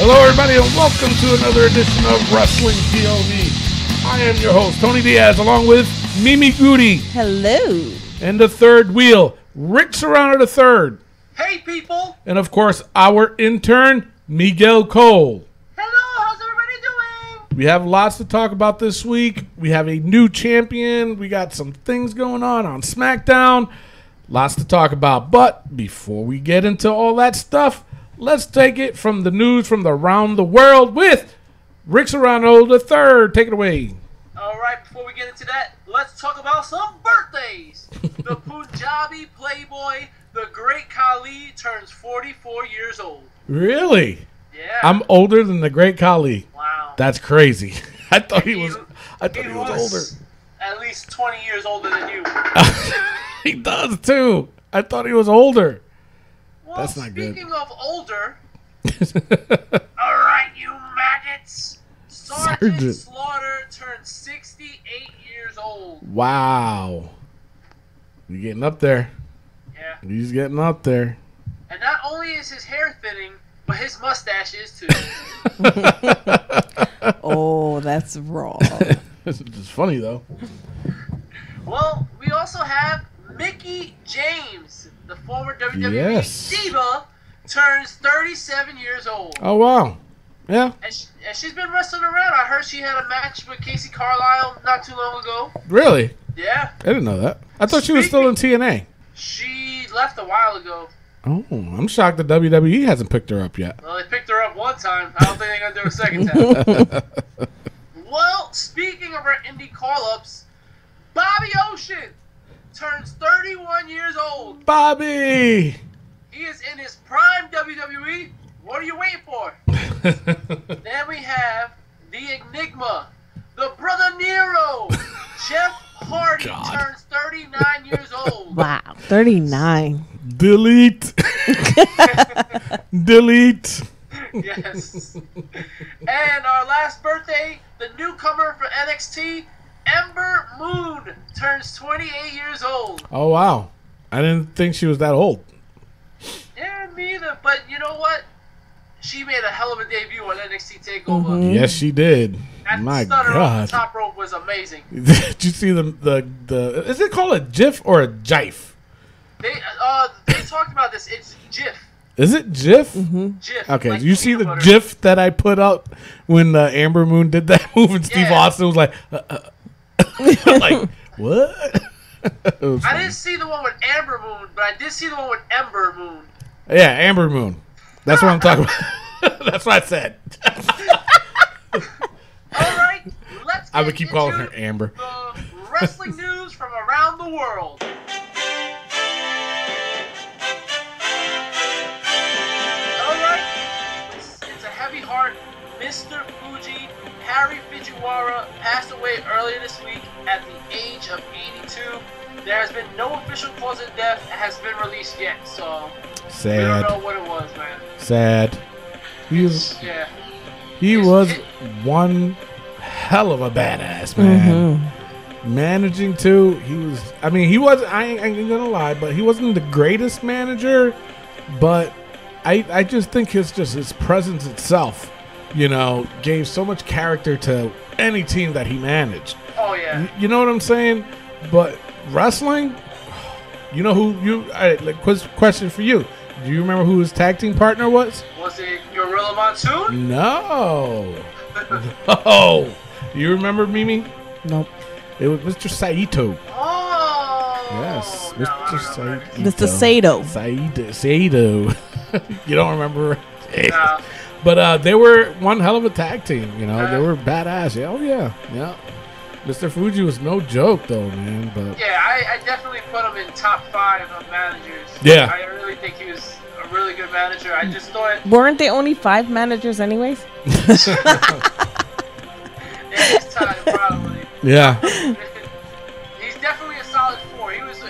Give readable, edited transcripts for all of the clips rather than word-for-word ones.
Hello, everybody, and welcome to another edition of Wrestling POV. I am your host, Tony Diaz, along with Mimi Goody. Hello. And the third wheel, Rick Serrano the third. Hey, people. And, of course, our intern, Miguel Cole. Hello, how's everybody doing? We have lots to talk about this week. We have a new champion. We got some things going on SmackDown. Lots to talk about. But before we get into all that stuff, let's take it from the news from around the world with Rick Serrano the third. Take it away. All right, before we get into that, let's talk about some birthdays. The Punjabi playboy, the great Khali, turns 44 years old. Really? Yeah. I'm older than the great Khali. Wow. That's crazy. I thought he was older. At least 20 years older than you. He does too. I thought he was older. Well, That's not good. Speaking of older, all right, you maggots. Sergeant Slaughter turned 68 years old. Wow. You're getting up there. Yeah. He's getting up there. And not only is his hair thinning, but his mustache is too. Oh, that's raw. It's just funny, though. Well, we also have Mickie James, the former WWE diva, turns 37 years old. Oh, wow. Yeah. And she's been wrestling around. I heard she had a match with Casey Carlisle not too long ago. Really? Yeah. I didn't know that. I thought she was still in TNA. She left a while ago. Oh, I'm shocked that WWE hasn't picked her up yet. Well, they picked her up one time. I don't think they're going to do a second time. Well, speaking of our indie call-ups, Bobby Ocean turns 31 years old. Bobby! He is in his prime WWE. What are you waiting for? Then we have the Enigma, the Brother Nero. Jeff Hardy turns 39 years old. Wow, 39. Delete. Delete. Yes. And our last birthday, the newcomer for NXT, Ember Moon, turns 28 years old. Oh, wow. I didn't think she was that old. Yeah, me either. But you know what? She made a hell of a debut on NXT TakeOver. Mm-hmm. Yes, she did. That My stunner off God. the top rope was amazing. Did you see the is it called a GIF or a JIF? They talked about this. It's GIF. Is it GIF? Mm-hmm. GIF. Okay, like do you see the butter. GIF that I put up when Amber Moon did that move and Steve Yeah. Austin was like, I'm like, what? It was I funny. didn't see the one with Amber Moon, but I did see the one with Ember Moon. Yeah, Amber Moon. That's what I'm talking about. That's what I said. All right, let's I would get keep calling into her Amber. the wrestling news from around the world. All right, it's a heavy heart. Mr. Fuji, Harry Fujiwara, passed away earlier this week at the age of 82. There has been no official cause of death that has been released yet, so we Sad. don't know what it was, man. Sad. He was Yeah. one hell of a badass, man. Mm-hmm. Managing too, I ain't gonna lie, but he wasn't the greatest manager, but I just think his presence itself, gave so much character to any team that he managed. Oh, yeah. You know what I'm saying? But wrestling, question for you. Do you remember who his tag team partner was? Was it Gorilla Monsoon? No. No. You remember, Mimi? Nope. It was Mr. Saito. Oh. Yes, No, Mr. I don't remember. Saito. Mr. Sato. Saito. You don't remember? No. But they were one hell of a tag team. They Uh-huh. were badass. Yeah, oh yeah. Mr. Fuji was no joke though, man. But Yeah, I definitely put him in top 5 of managers. Yeah. I really think he was a really good manager. I just thought Weren't there only 5 managers anyways? his time probably. yeah, He's definitely a solid 4. He was,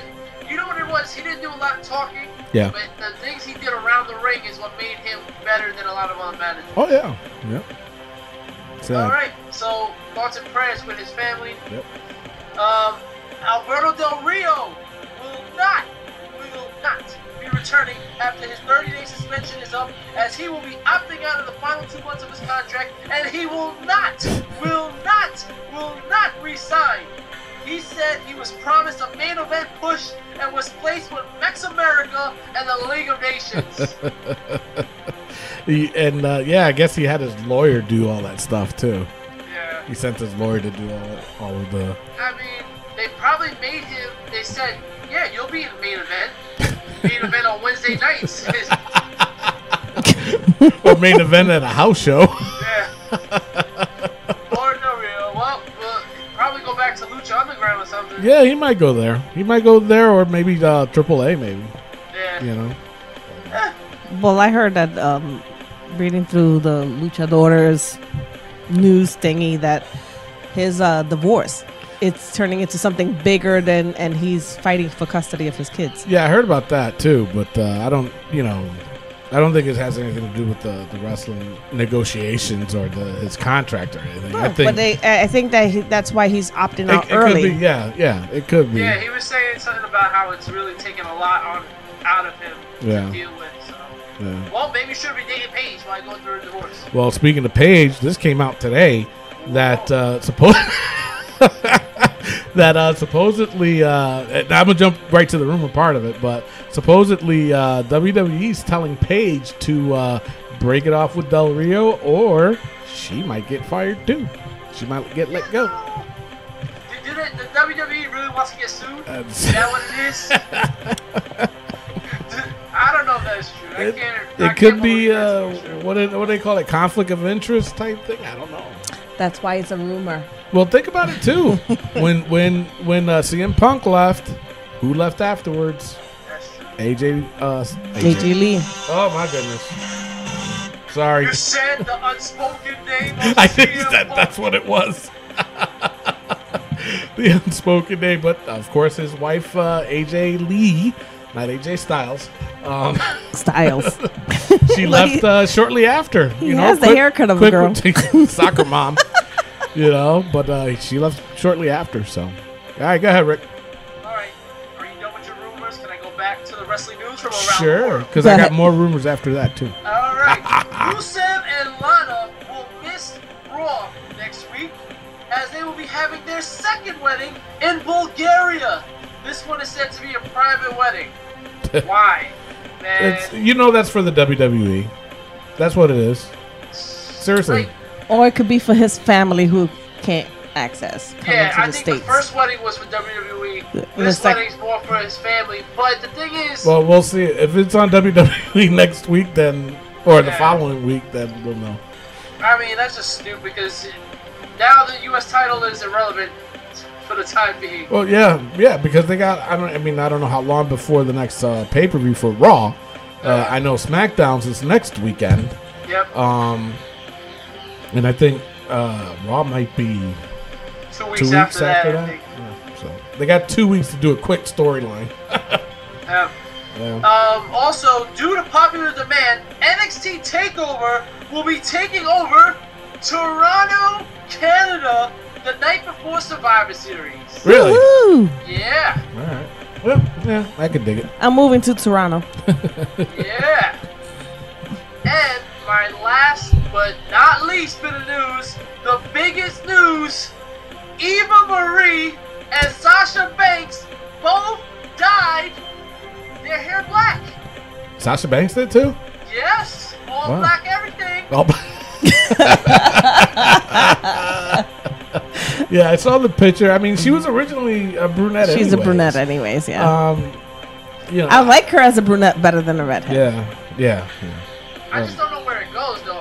you know what it was? He didn't do a lot of talking. Yeah. But the things he did around the ring is what made him better than a lot of other managers. oh yeah, yep. Sad. All right, so thoughts and prayers with his family. Yep. Alberto Del Rio will not be returning after his 30-day suspension is up, as he will be opting out of the final 2 months of his contract, and he will not resign. He said he was promised a main event push and was placed with Mex America and the League of Nations. I guess he had his lawyer do all that stuff too. Yeah. He sent his lawyer to do all of the. I mean, they probably made him. They said, "Yeah, you'll be in the main event. Main event on Wednesday nights." Or main event at a house show. Yeah. Or no real. Well, probably go back to Lucha Underground or something. Yeah, he might go there. Or maybe AAA, maybe. Yeah. You know. Well, I heard that reading through the Luchadores news thingy that his divorce, it's turning into something bigger than, and he's fighting for custody of his kids. Yeah, I heard about that too, but I don't think it has anything to do with the wrestling negotiations or his contract or anything. No, I think that's why he's opting out early. Could be, yeah, it could be. Yeah, he was saying something about how it's really taken a lot out of him to deal with. So. Yeah. Well, maybe you should be dating Paige while going through a divorce. Well, speaking of Paige, this came out today that supposedly, I'm gonna jump right to the rumor part of it, but supposedly WWE's telling Paige to break it off with Del Rio, or she might get fired too. She might get let go. The WWE really wants to get sued? Is that what it is? I don't know if that's true. It could be what do they call it? Conflict of interest type thing. I don't know. That's why it's a rumor. Well, think about it too. when CM Punk left, who left afterwards? That's true. AJ Lee. Oh my goodness. Sorry. You said the unspoken name. I think that's what it was. The unspoken name, but of course his wife AJ Lee, not AJ Styles. Styles. She left shortly after. He has the haircut of a girl. Soccer mom. But she left shortly after. So, all right, go ahead, Rick. All right, are you done with your rumors? Can I go back to the wrestling news from around the Sure, world? because I got more rumors after that too. All right, Rusev and Lana will miss Raw next week, as they will be having their second wedding in Bulgaria. This one is said to be a private wedding. Why? Man. That's for the WWE. That's what it is. Seriously. Or it could be for his family who can't access coming to the I think States. the first wedding was for WWE. This wedding's more for his family. But the thing is... Well, we'll see. If it's on WWE next week, then... Or the following week, then we'll know. I mean, that's just stupid, because now the U.S. title is irrelevant for the time being. Well, yeah, because they got... I don't know how long before the next pay-per-view for Raw. I know SmackDown's is next weekend. Yep. And I think Raw might be 2 weeks after that. Yeah, so they got 2 weeks to do a quick storyline. Yeah. Also, due to popular demand, NXT TakeOver will be taking over Toronto, Canada, the night before Survivor Series. Really? Woo-hoo! Yeah. All right. Well, yeah, I could dig it. I'm moving to Toronto. Yeah. And my last but not least bit of news, the biggest news, Eva Marie and Sasha Banks both dyed their hair black. Sasha Banks did too? Yes, all black everything. Oh. Yeah, I saw the picture. I mean, she was originally a brunette. She's a brunette anyways, yeah. I like her as a brunette better than a redhead. Yeah. I just don't know where it goes though.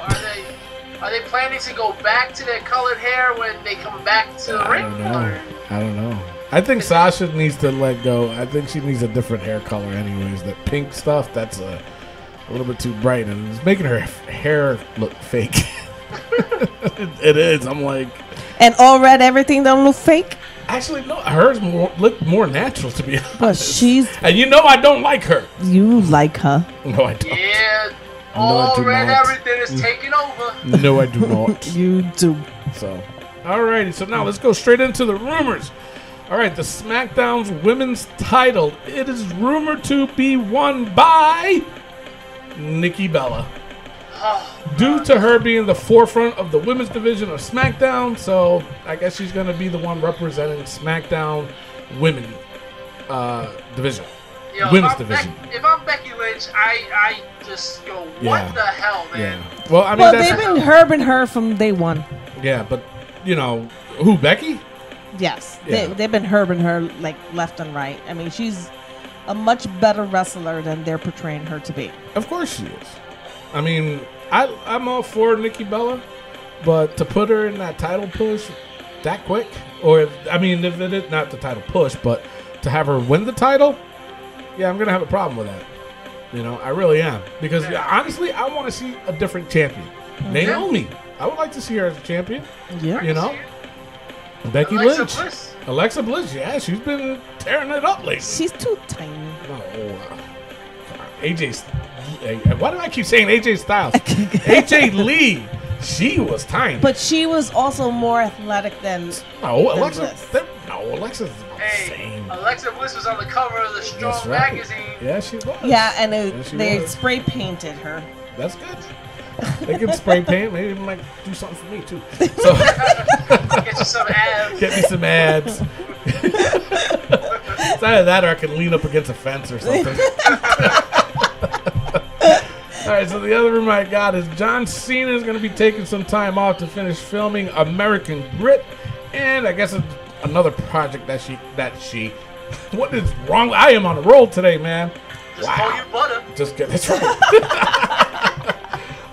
Are they planning to go back to their colored hair when they come back to the ring? I don't know. I think Sasha needs to let go. I think she needs a different hair color anyways. That pink stuff, that's a little bit too bright, and it's making her hair look fake. It is. I'm like... And all red, everything don't look fake? Actually, no. Hers look more natural, to be honest. But she's... And I don't like her. You like her. No, I don't. Yeah. All red, everything is taking over. No, I do not. You do. So, alrighty. So now let's go straight into the rumors. All right, the SmackDown's women's title. It is rumored to be won by Nikki Bella. Due to her being the forefront of the women's division of SmackDown, so I guess she's going to be the one representing SmackDown women division. Yo, women's division. If I'm Becky Lynch, I just go, what the hell, man? Yeah. Well, I mean, they've been herbing her from day one. Yeah, but, you know, who, Becky? Yes. Yeah. They've been herbing her, like, left and right. I mean, she's a much better wrestler than they're portraying her to be. Of course she is. I mean, I'm all for Nikki Bella, but to put her in that title push that quick, or, I mean, if it is not the title push, but to have her win the title, yeah, I'm going to have a problem with that. You know, I really am. Because, honestly, I want to see a different champion. Mm-hmm. Naomi. I would like to see her as a champion. Yeah. You know? Becky Lynch. Alexa Bliss, yeah, she's been tearing it up lately. She's too tiny. AJ, why do I keep saying AJ Styles? AJ Lee, she was tiny. But she was also more athletic than Alexa. Bliss. Alexa's about the same. Alexa Bliss was on the cover of the Strong That's right. magazine. Yeah, she was. Yeah, and they was. spray painted her. That's good. They can spray paint. Maybe they might do something for me too. So Get you some abs. get me some ads. It's either that or I can lean up against a fence or something. All right, so the other rumor I got is John Cena is going to be taking some time off to finish filming American Grit, and I guess it's another project that she. What is wrong? I am on a roll today, man. Just call you butter. Just get that's right.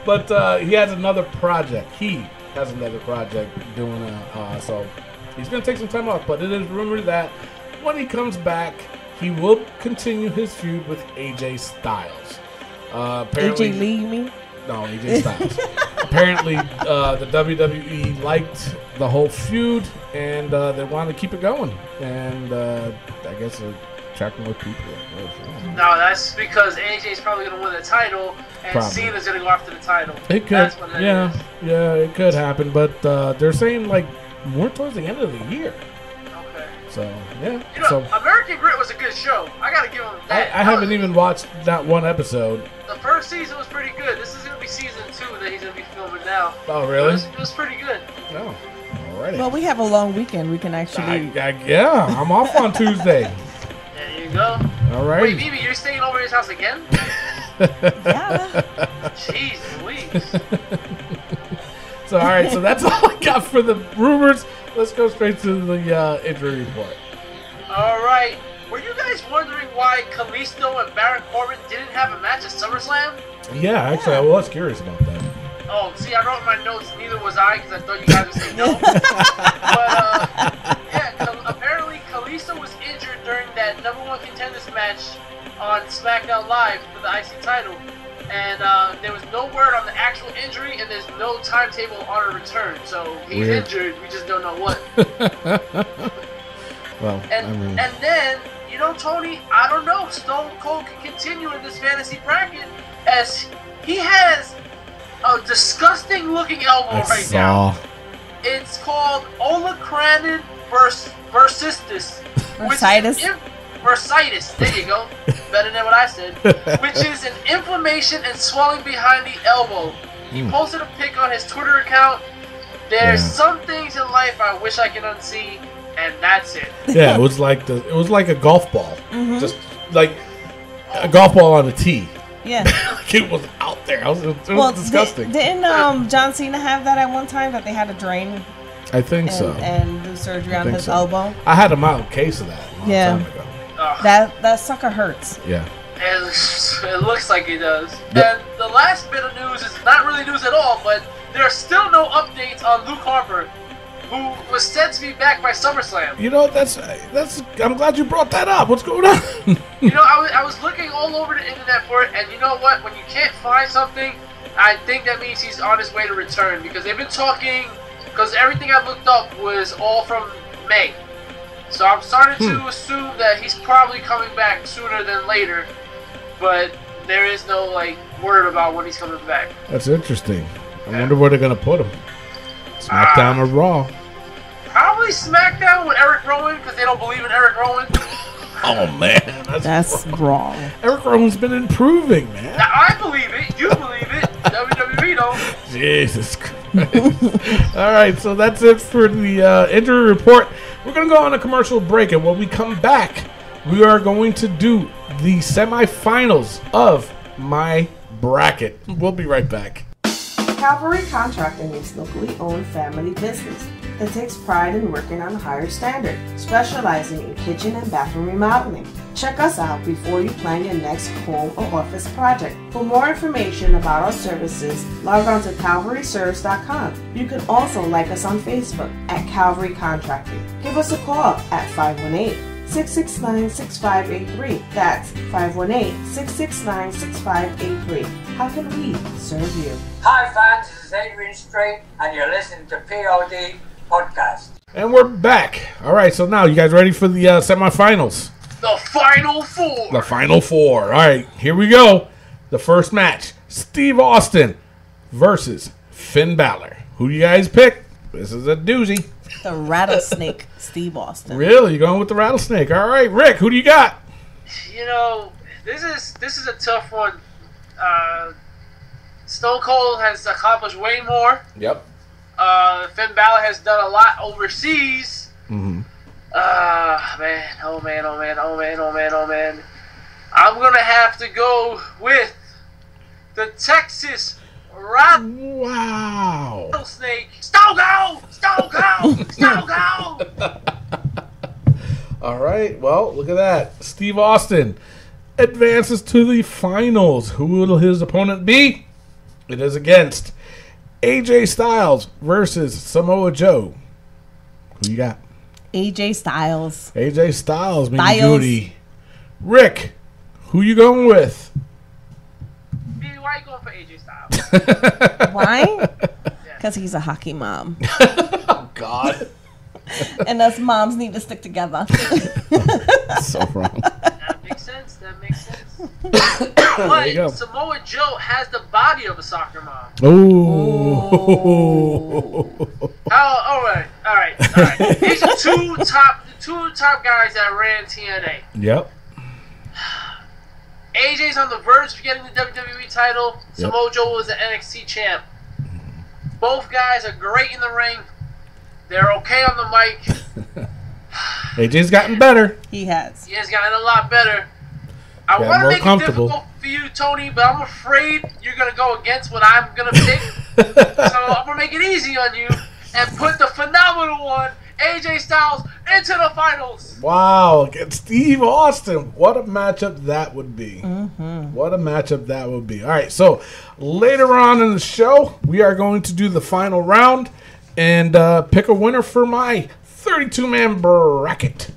But he has another project. He has another project doing so he's going to take some time off. But it is rumored that when he comes back, he will continue his feud with AJ Styles. Apparently, AJ Lee, you mean? No, AJ Styles. Apparently, the WWE liked the whole feud, and they wanted to keep it going. And I guess they're attracting more people. No, that's because AJ's probably going to win the title, and Cena's going to go after the title. It could, That's what that is. Yeah, it could happen. But they're saying like more towards the end of the year. Okay. So yeah. You know, American Grit was a good show. I got to give him that. I haven't even watched that one episode. The first season was pretty good. This is going to be season 2 that he's going to be filming now. Oh, really? It was pretty good. No. Alrighty. Well, we have a long weekend. We can actually. Yeah, I'm off on Tuesday. There you go. All right. Wait, Bibi, you're staying over at his house again? Yeah. Jeez Louise. So, all right. So that's all I got for the rumors. Let's go straight to the injury report. All right. Were you guys wondering why Kalisto and Baron Corbin didn't have a match at SummerSlam? Yeah, actually, I was curious about that. Oh, see, I wrote in my notes, neither was I, because I thought you guys would say no. But, yeah, apparently Kalisto was injured during that #1 contenders match on SmackDown Live for the IC title. And there was no word on the actual injury, and there's no timetable on a return. So he's injured, we just don't know what. Well, and then, you know, Tony, I don't know, Stone Cold can continue in this fantasy bracket as he has a disgusting looking elbow now. It's called olecranon bursitis. Bursitis, there you go. Better than what I said. Which is an inflammation and swelling behind the elbow. He posted a pic on his Twitter account. There's some things in life I wish I could unsee, and that's it. Yeah, it was like a golf ball. Just like a golf ball on a tee. Yeah. It was out there. It was disgusting. Didn't John Cena have that at one time, that they had to drain? I think so. And do surgery on his elbow? I had a mild case of that a long time ago. That sucker hurts. Yeah. It looks like it does. Yep. And the last bit of news is not really news at all, but there are still no updates on Luke Harper, who was said to be back by SummerSlam. You know, that's. I'm glad you brought that up. What's going on? You know, I was looking all over the internet for it, and you know what? When you can't find something, I think that means he's on his way to return, because they've been talking. Because everything I looked up was all from May. So I'm starting to assume that he's probably coming back sooner than later. But there is no, like, word about when he's coming back. That's interesting. I wonder where they're going to put him. SmackDown or Raw? Probably probably SmackDown with Eric Rowan because they don't believe in Eric Rowan. Oh man, That's wrong. Eric Rowan's been improving, man. Now, I believe it. You believe it. WWE don't. Jesus Christ. All right, so that's it for the injury report. We're going to go on a commercial break, and when we come back, we are going to do the semifinals of my bracket. We'll be right back. Cavalry Contracting is locally owned family business that takes pride in working on a higher standard, specializing in kitchen and bathroom remodeling. Check us out before you plan your next home or office project. For more information about our services, log on to calvaryserves.com. You can also like us on Facebook at Calvary Contracting. Give us a call at 518-669-6583. That's 518-669-6583. How can we serve you? Hi fans, this is Adrian Strait and you're listening to POD Podcast. And we're back. All right, so now you guys ready for the semifinals? The Final Four. The Final Four. All right, here we go. The first match, Steve Austin versus Finn Balor. Who do you guys pick? This is a doozy. The rattlesnake, Steve Austin. Really? You're going with the rattlesnake. All right, Rick, who do you got? You know, this is a tough one. Stone Cold has accomplished way more. Yep. Finn Balor has done a lot overseas. Mm-hmm. Man. I'm going to have to go with the Texas Rattlesnake. Stone Cold! Stone Cold! Stone Cold! All right, well, look at that. Steve Austin advances to the finals. Who will his opponent be? It is against AJ Styles versus Samoa Joe. Who you got? AJ Styles. AJ Styles, maybe Styles. Goody. Rick, who you going with? Why are you going for AJ Styles? Why? Because he's a hockey mom. Oh, God. And us moms need to stick together. So wrong. That makes sense. There you go. But Samoa Joe has the body of a soccer mom. Ooh. All right. These are the two top guys that ran TNA. Yep. AJ's on the verge of getting the WWE title. Yep. Samoa Joe was the NXT champ. Both guys are great in the ring. They're okay on the mic. AJ's gotten better. He has. He has gotten a lot better. I Yeah, want to more make comfortable. it difficult for you, Tony, but I'm afraid you're going to go against what I'm going to pick. So I'm going to make it easy on you and put the phenomenal one, AJ Styles, into the finals. Wow, against Steve Austin. What a matchup that would be. Mm-hmm. What a matchup that would be. All right, so later on in the show, we are going to do the final round and pick a winner for my 32-man bracket.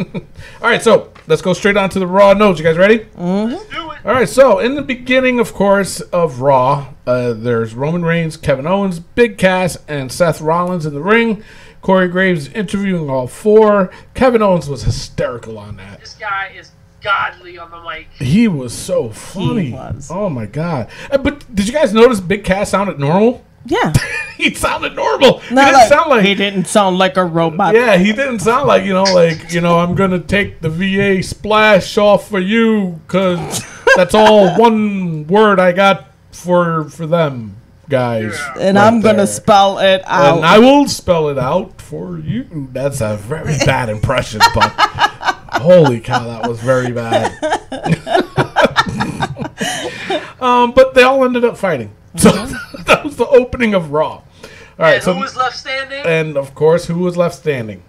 All right, so let's go straight on to the Raw notes. You guys ready? Mm-hmm. Let's do it. All right, so in the beginning, of course, of Raw, there's Roman Reigns, Kevin Owens, Big Cass, and Seth Rollins in the ring. Corey Graves interviewing all four. Kevin Owens was hysterical on that. This guy is godly on the mic. He was so funny. He was. Oh, my God. But did you guys notice Big Cass sounded normal? Yeah. He sounded normal. Not He didn't sound like... he didn't sound like a robot. Yeah, he didn't sound like, I'm going to take the VA splash off for you because that's all one word I got for them guys. Yeah. And right I'm going to there. spell it out. And I will spell it out for you. That's a very bad impression, but holy cow, that was very bad. But they all ended up fighting. So that was the opening of Raw. All right, And so who was left standing? and of course, who was left standing?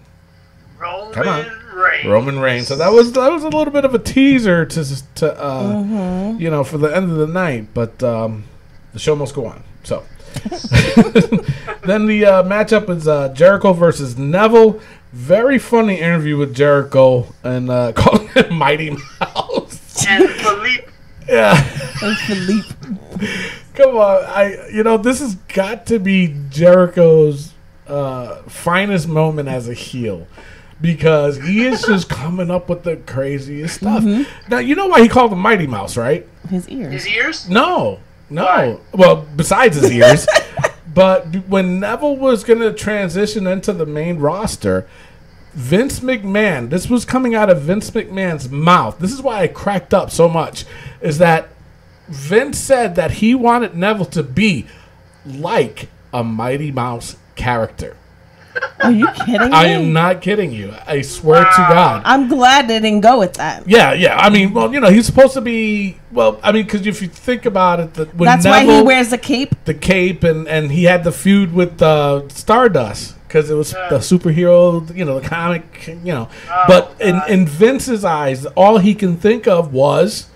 Roman Come on. Reigns. Roman Reigns. So that was a little bit of a teaser to for the end of the night, but the show must go on. So then the matchup is Jericho versus Neville. Very funny interview with Jericho and calling him Mighty Mouse. And Philippe. Yeah. And Philippe. Come on, this has got to be Jericho's finest moment as a heel because he is just coming up with the craziest stuff. Mm-hmm. Now, you know why he called him Mighty Mouse, right? His ears. His ears? No. Why? Well, besides his ears, But when Neville was going to transition into the main roster, Vince McMahon, this was coming out of Vince McMahon's mouth. This is why I cracked up so much, is that Vince said that he wanted Neville to be like a Mighty Mouse character. Are you kidding me? I am not kidding you. I swear to God. I'm glad they didn't go with that. Yeah. I mean, well, he's supposed to be. Well, I mean, because if you think about it, when that's Neville, why he wears the cape. The cape, and he had the feud with Stardust because it was the superhero, the comic, But in Vince's eyes, all he can think of was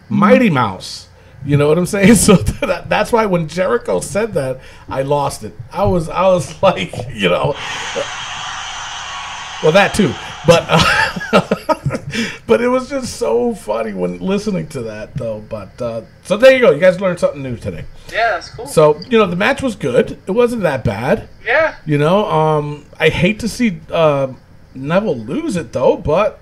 Mighty Mouse. You know what I'm saying? So that's why when Jericho said that, I lost it. I was like, well, that too. But but it was just so funny when listening to that, though. But so there you go. You guys learned something new today. Yeah, that's cool. So the match was good. It wasn't that bad. Yeah. I hate to see Neville lose it though, but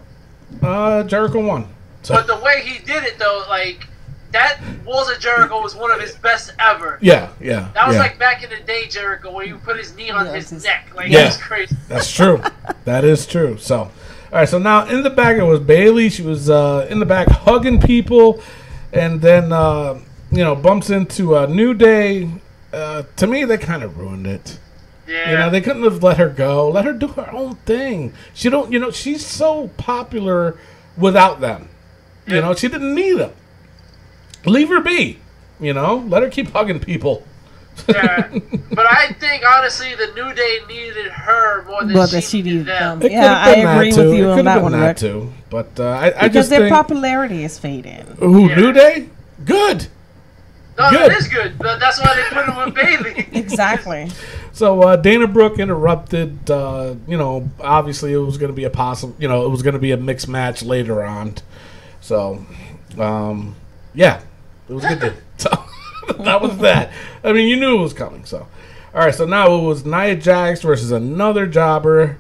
Jericho won. So. But the way he did it though, like. That Walls of Jericho was one of his best ever. Yeah. That was like back in the day, Jericho, where you put his knee on his neck. Like, yeah. That was crazy. That's true. That is true. So, all right. So now in the back it was Bayley. She was in the back hugging people, and then bumps into New Day. To me, they kind of ruined it. Yeah. They couldn't have let her go. Let her do her own thing. She don't. She's so popular without them. Yeah. She didn't need them. Leave her be, Let her keep hugging people. Yeah, but I think honestly, the New Day needed her more than she needed them. Yeah, I agree with you on that one, Rick. Too, but I because just their think, popularity is fading. New Day, good. No, that is good. But that's why they put him with Bayley. Exactly. So Dana Brooke interrupted. Obviously it was going to be it was going to be a mixed match later on. So, yeah. It was good. So that was that. I mean, you knew it was coming. So, all right. So now it was Nia Jax versus another jobber.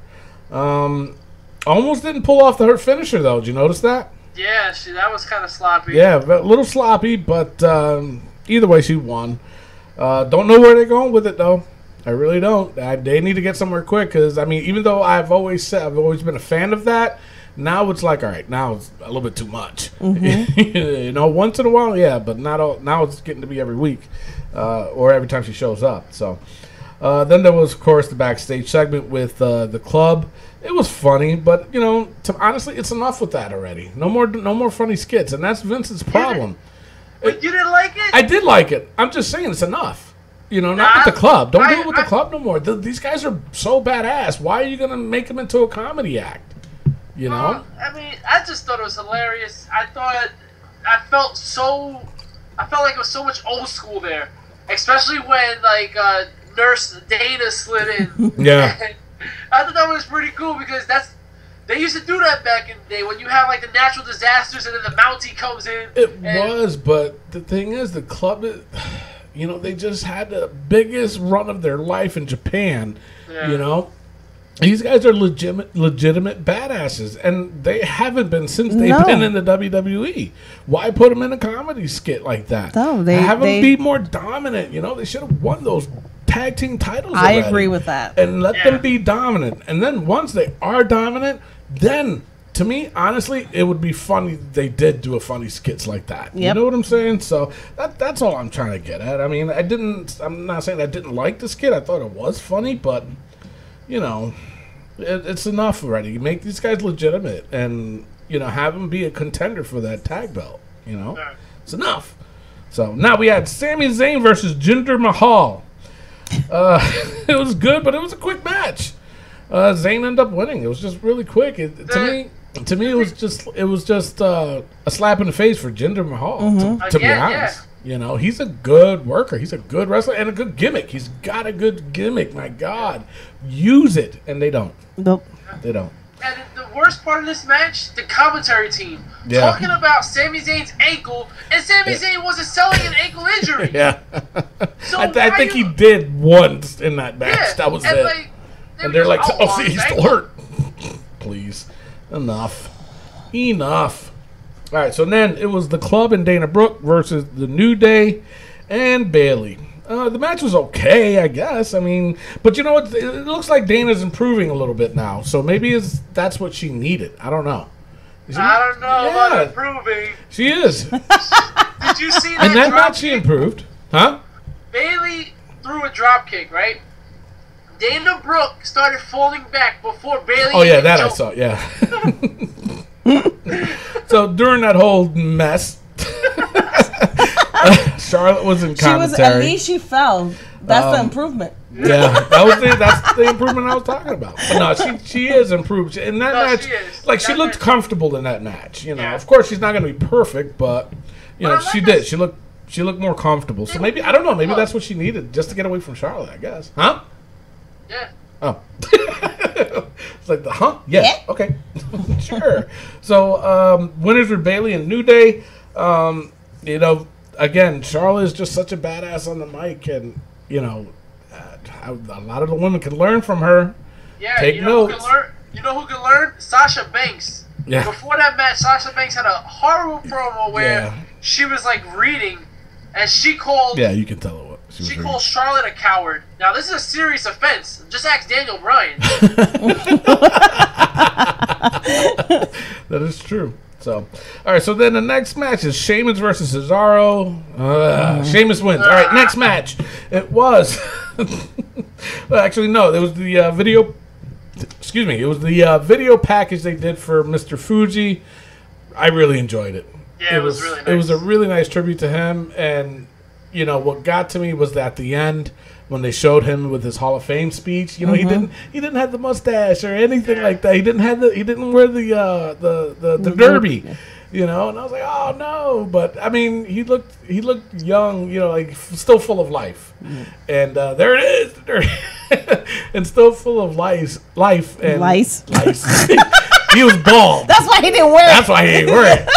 Almost didn't pull off her finisher though. Did you notice that? Yeah, that was kind of sloppy. Yeah, a little sloppy, but either way, she won. Don't know where they're going with it though. I really don't. They need to get somewhere quick because even though I've always been a fan of that. Now it's like, all right, now it's a little bit too much. Mm-hmm. Once in a while, yeah, but not all. Now it's getting to be every week or every time she shows up. So then there was, of course, the backstage segment with the club. It was funny, but honestly, it's enough with that already. No more funny skits, and that's Vince's problem. But you didn't like it? I did like it. I'm just saying it's enough. Not with the club. Don't do it with the club no more. These guys are so badass. Why are you gonna make them into a comedy act? I just thought it was hilarious. I felt like it was so much old school there, especially when Nurse Dana slid in. Yeah. I thought that was pretty cool because they used to do that back in the day when you have the natural disasters and then the Mountie comes in. It was, but the thing is, the club, they just had the biggest run of their life in Japan. Yeah. These guys are legitimate badasses, and they haven't been since they've been in the WWE. Why put them in a comedy skit like that? No, have them be more dominant. They should have won those tag team titles. I agree with that. And let them be dominant. And then once they are dominant, then to me, honestly, it would be funny if they did do a funny skits like that. Yep. You know what I'm saying? So that's all I'm trying to get at. I'm not saying I didn't like the skit. I thought it was funny, but. It's enough already. You make these guys legitimate and, have them be a contender for that tag belt. It's enough. So now we had Sami Zayn versus Jinder Mahal. It was good, but it was a quick match. Zayn ended up winning. It was just really quick. To me, it was just a slap in the face for Jinder Mahal, to be honest. Yeah. He's a good worker. He's a good wrestler and a good gimmick. He's got a good gimmick. My God. Use it. And they don't. Nope. They don't. And the worst part of this match, the commentary team talking about Sami Zayn's ankle, and Sami Zayn wasn't selling an ankle injury. Yeah. So I think he did once in that match. Yeah. That was it. And they're like, oh, see, he's still hurt. Please. Enough. All right, so then it was the club and Dana Brooke versus the New Day and Bayley. The match was okay, I guess. I mean, but you know what? It looks like Dana's improving a little bit now. So maybe that's what she needed. I don't know. I don't know about improving. She is. Did you see that? And that match she improved. Huh? Bayley threw a drop kick, right? Dana Brooke started falling back before Bayley. Oh yeah, that I saw. Yeah. So during that whole mess, Charlotte was in commentary. At least she fell. That's the improvement. Yeah, that's the improvement I was talking about. But no, she is improved in that match. She looked comfortable in that match. You know, of course she's not going to be perfect, but you know she did. She looked more comfortable. So maybe I don't know. Maybe that's what she needed just to get away from Charlotte. I guess. Huh? Yeah. Oh. It's like Yeah. Okay. Sure. So winners were Bayley and New Day. You know, again, Charlotte is just such a badass on the mic, and you know, a lot of the women can learn from her. Yeah. Take notes. You know who can learn? Sasha Banks. Yeah. Before that match, Sasha Banks had a horrible promo where she was like reading, and she called. Yeah, you can tell her what she called Charlotte a coward. Now this is a serious offense. Just ask Daniel Bryan. That is true. So, all right. So then the next match is Sheamus versus Cesaro. Sheamus wins. All right. Next match. It was. Well, actually, no. It was the video. Excuse me. It was the video package they did for Mr. Fuji. I really enjoyed it. Yeah, it was really nice. It was a really nice tribute to him, and you know what got to me was at the end when they showed him with his Hall of Fame speech. You know, he didn't have the mustache or anything like that. He didn't wear the derby. You know, and I was like, oh no! But I mean, he looked young. You know, like still full of life. And there it is, and still full of life and lice. He was bald. That's why he didn't wear it. That's why he didn't wear it.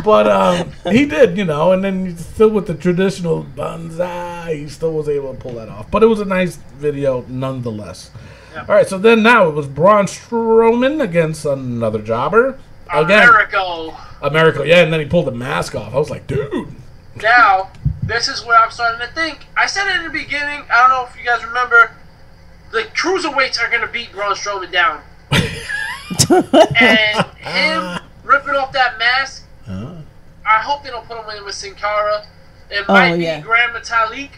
But he did, you know, and then still with the traditional banzai, he still was able to pull that off. But it was a nice video nonetheless. Yep. All right, so then now it was Braun Strowman against another jobber. America, yeah, and then he pulled the mask off. I was like, dude. Now, this is where I'm starting to think. I said it in the beginning, I don't know if you guys remember, the cruiserweights are going to beat Braun Strowman down. And him ripping off that mask, I hope they don't put him in with Sin Cara. It might be Grand Metalik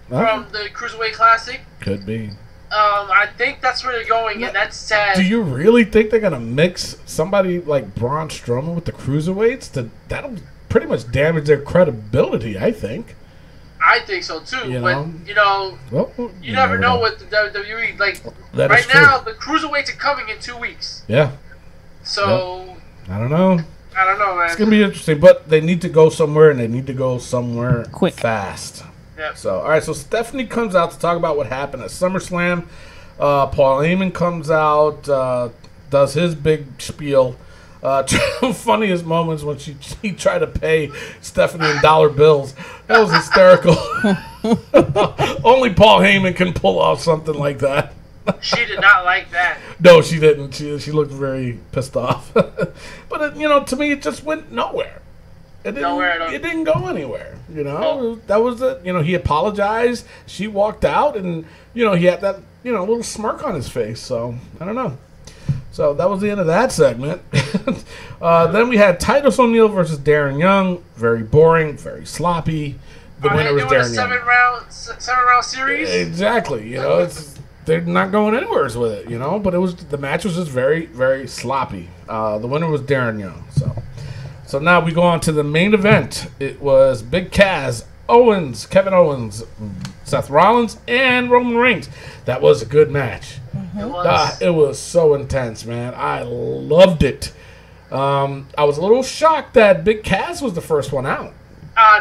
from the Cruiserweight Classic. Could be. I think that's where they're going, and that's sad. Do you really think they're going to mix somebody like Braun Strowman with the Cruiserweights? That'll pretty much damage their credibility, I think. I think so, too. You never know with the WWE. Like, right now, the Cruiserweights are coming in 2 weeks. Yeah. So... I don't know, man. It's going to be interesting, but they need to go somewhere, and they need to go somewhere quick, fast. Yep. So, all right, so Stephanie comes out to talk about what happened at SummerSlam. Paul Heyman comes out, does his big spiel. Funniest moments when he tried to pay Stephanie in dollar bills. That was hysterical. Only Paul Heyman can pull off something like that. She did not like that. No, she didn't. She looked very pissed off. But to me, it just went nowhere. It didn't go anywhere. You know, that was it. You know, he apologized. She walked out, and he had that little smirk on his face. So I don't know. So that was the end of that segment. Then we had Titus O'Neil versus Darren Young. Very boring, very sloppy. The winner was Darren Young. Seven round series. Exactly. They're not going anywhere with it. But the match was just very, very sloppy. The winner was Darren Young. So now we go on to the main event. It was Big Cass, Kevin Owens, Seth Rollins, and Roman Reigns. That was a good match. It was so intense, man. I loved it. I was a little shocked that Big Cass was the first one out.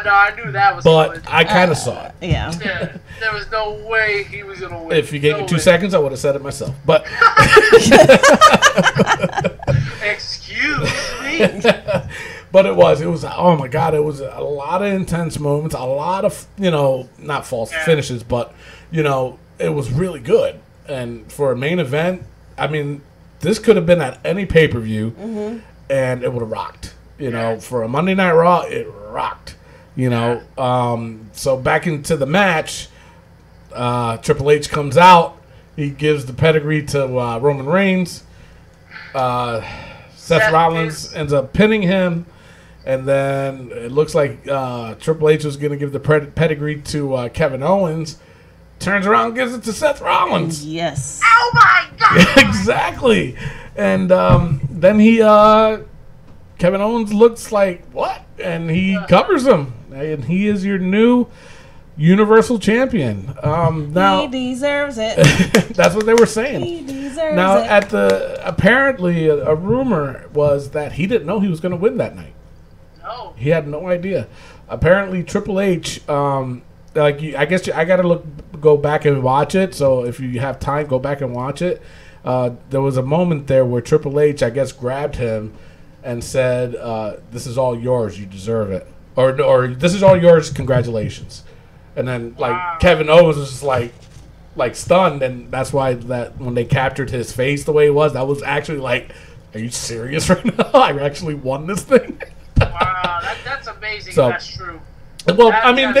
No, I knew that was But I kind of saw it. Yeah. There was no way he was going to win. If you gave me 2 seconds, I would have said it myself. But excuse me. But it was, oh my God, it was a lot of intense moments, a lot of, not false finishes, but, it was really good. And for a main event, I mean, this could have been at any pay-per-view, and it would have rocked. For a Monday Night Raw, it rocked. You know, so back into the match, Triple H comes out. He gives the pedigree to Roman Reigns. Seth Rollins ends up pinning him. And then it looks like Triple H was going to give the pedigree to Kevin Owens. Turns around and gives it to Seth Rollins. Yes. Oh my God! Yeah, exactly. And then Kevin Owens looks like, what? And he covers him. And he is your new Universal Champion. Now, he deserves it. That's what they were saying. He deserves now, it. apparently, a rumor was that he didn't know he was going to win that night. No. He had no idea. Apparently, Triple H, I guess I got to go back and watch it. So if you have time, go back and watch it. There was a moment there where Triple H, I guess, grabbed him and said, "This is all yours. You deserve it," or "This is all yours. Congratulations." And then Kevin Owens was just like stunned, and that's why that when they captured his face the way it was, that was actually like, "Are you serious right now? I actually won this thing." Wow, that's amazing. So, that's true. Well, That's I mean,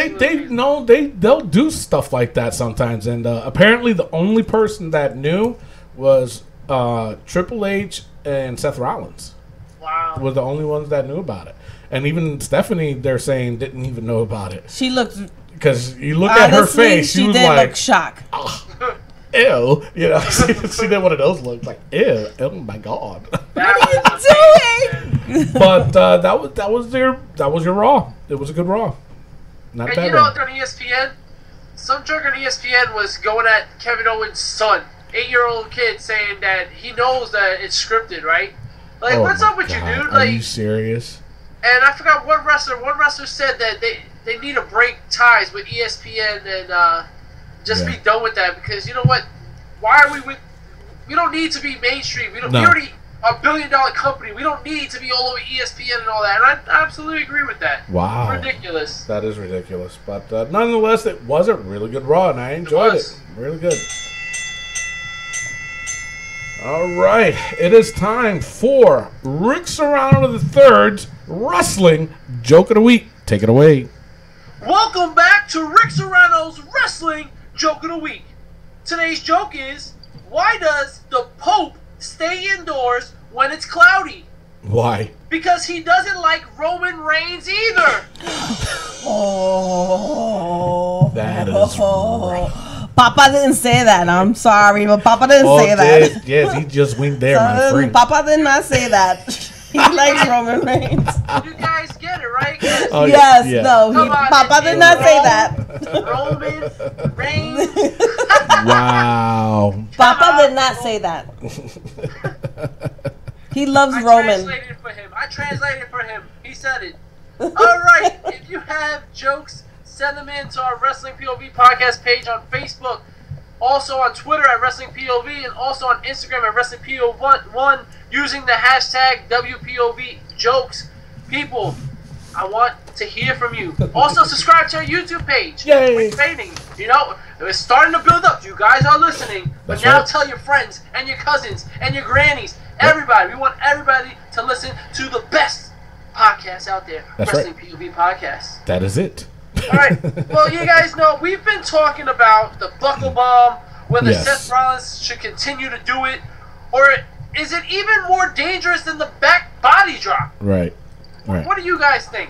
they'll do stuff like that sometimes, and apparently the only person that knew was Triple H and Seth Rollins. Wow. Were the only ones that knew about it, and even Stephanie, they're saying, didn't even know about it She looked. because you look at her face, she was did like, look shocked. "Ew," you know, she did one of those looks like, "Ew, oh my god." What are you doing? But that was your Raw. It was a good Raw. Not And bad. you know, on ESPN, some jerk on ESPN was going at Kevin Owens' son, 8-year-old kid, saying that he knows that it's scripted, right? Like, Oh what's my up with you, God. dude? Are Like, you serious? and I forgot what wrestler. One wrestler said that they need to break ties with ESPN and just be done with that, because you know what? Why are we with? We don't need to be mainstream. We already a $1 billion company. We don't need to be all over ESPN and all that. And I absolutely agree with that. Wow. Ridiculous. That is ridiculous. But nonetheless, it was a really good Raw, and I enjoyed it. Really good. All right. It is time for Rick Serrano III's Wrestling Joke of the Week. Take it away. Welcome back to Rick Serrano's Wrestling Joke of the Week. Today's joke is, why does the Pope stay indoors when it's cloudy? Why? Because he doesn't like Roman Reigns either. Oh. That is right. Papa didn't say that. I'm sorry, but Papa didn't say that. Yes, he just winked there, my friend. Papa did not say that. He likes Roman Reigns. You guys get it, right? Oh, Yes, yeah. no, Come on, Papa did not say that. Roman Reigns. Wow. Papa did not say that. He loves Roman. I translated for him. He said it. All right. If you have jokes, send them in to our Wrestling POV podcast page on Facebook. Also on Twitter at Wrestling POV, and also on Instagram at Wrestling POV1 using the hashtag WPOV jokes. People, I want to hear from you. Also, subscribe to our YouTube page. Yay. We're fading. You know, it's starting to build up. You guys are listening. But That's now right. tell your friends and your cousins and your grannies. Everybody. We want everybody to listen to the best podcast out there. That's Wrestling POV podcast. That is it. All right. Well, you guys know we've been talking about the buckle bomb, whether Yes. Seth Rollins should continue to do it, or is it even more dangerous than the back body drop? Right. Right. What do you guys think?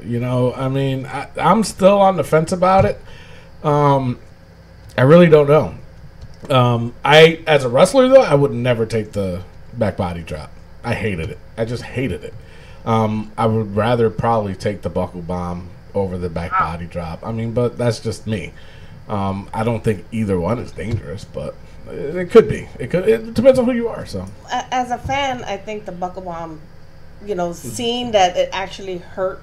You know, I mean, I'm still on the fence about it. I really don't know. As a wrestler, though, I would never take the back body drop. I hated it. I just hated it. I would rather probably take the buckle bomb over the back body drop. I mean, but that's just me. I don't think either one is dangerous, but it could be. It depends on who you are. So, As a fan, I think the buckle bomb, seeing that it actually hurt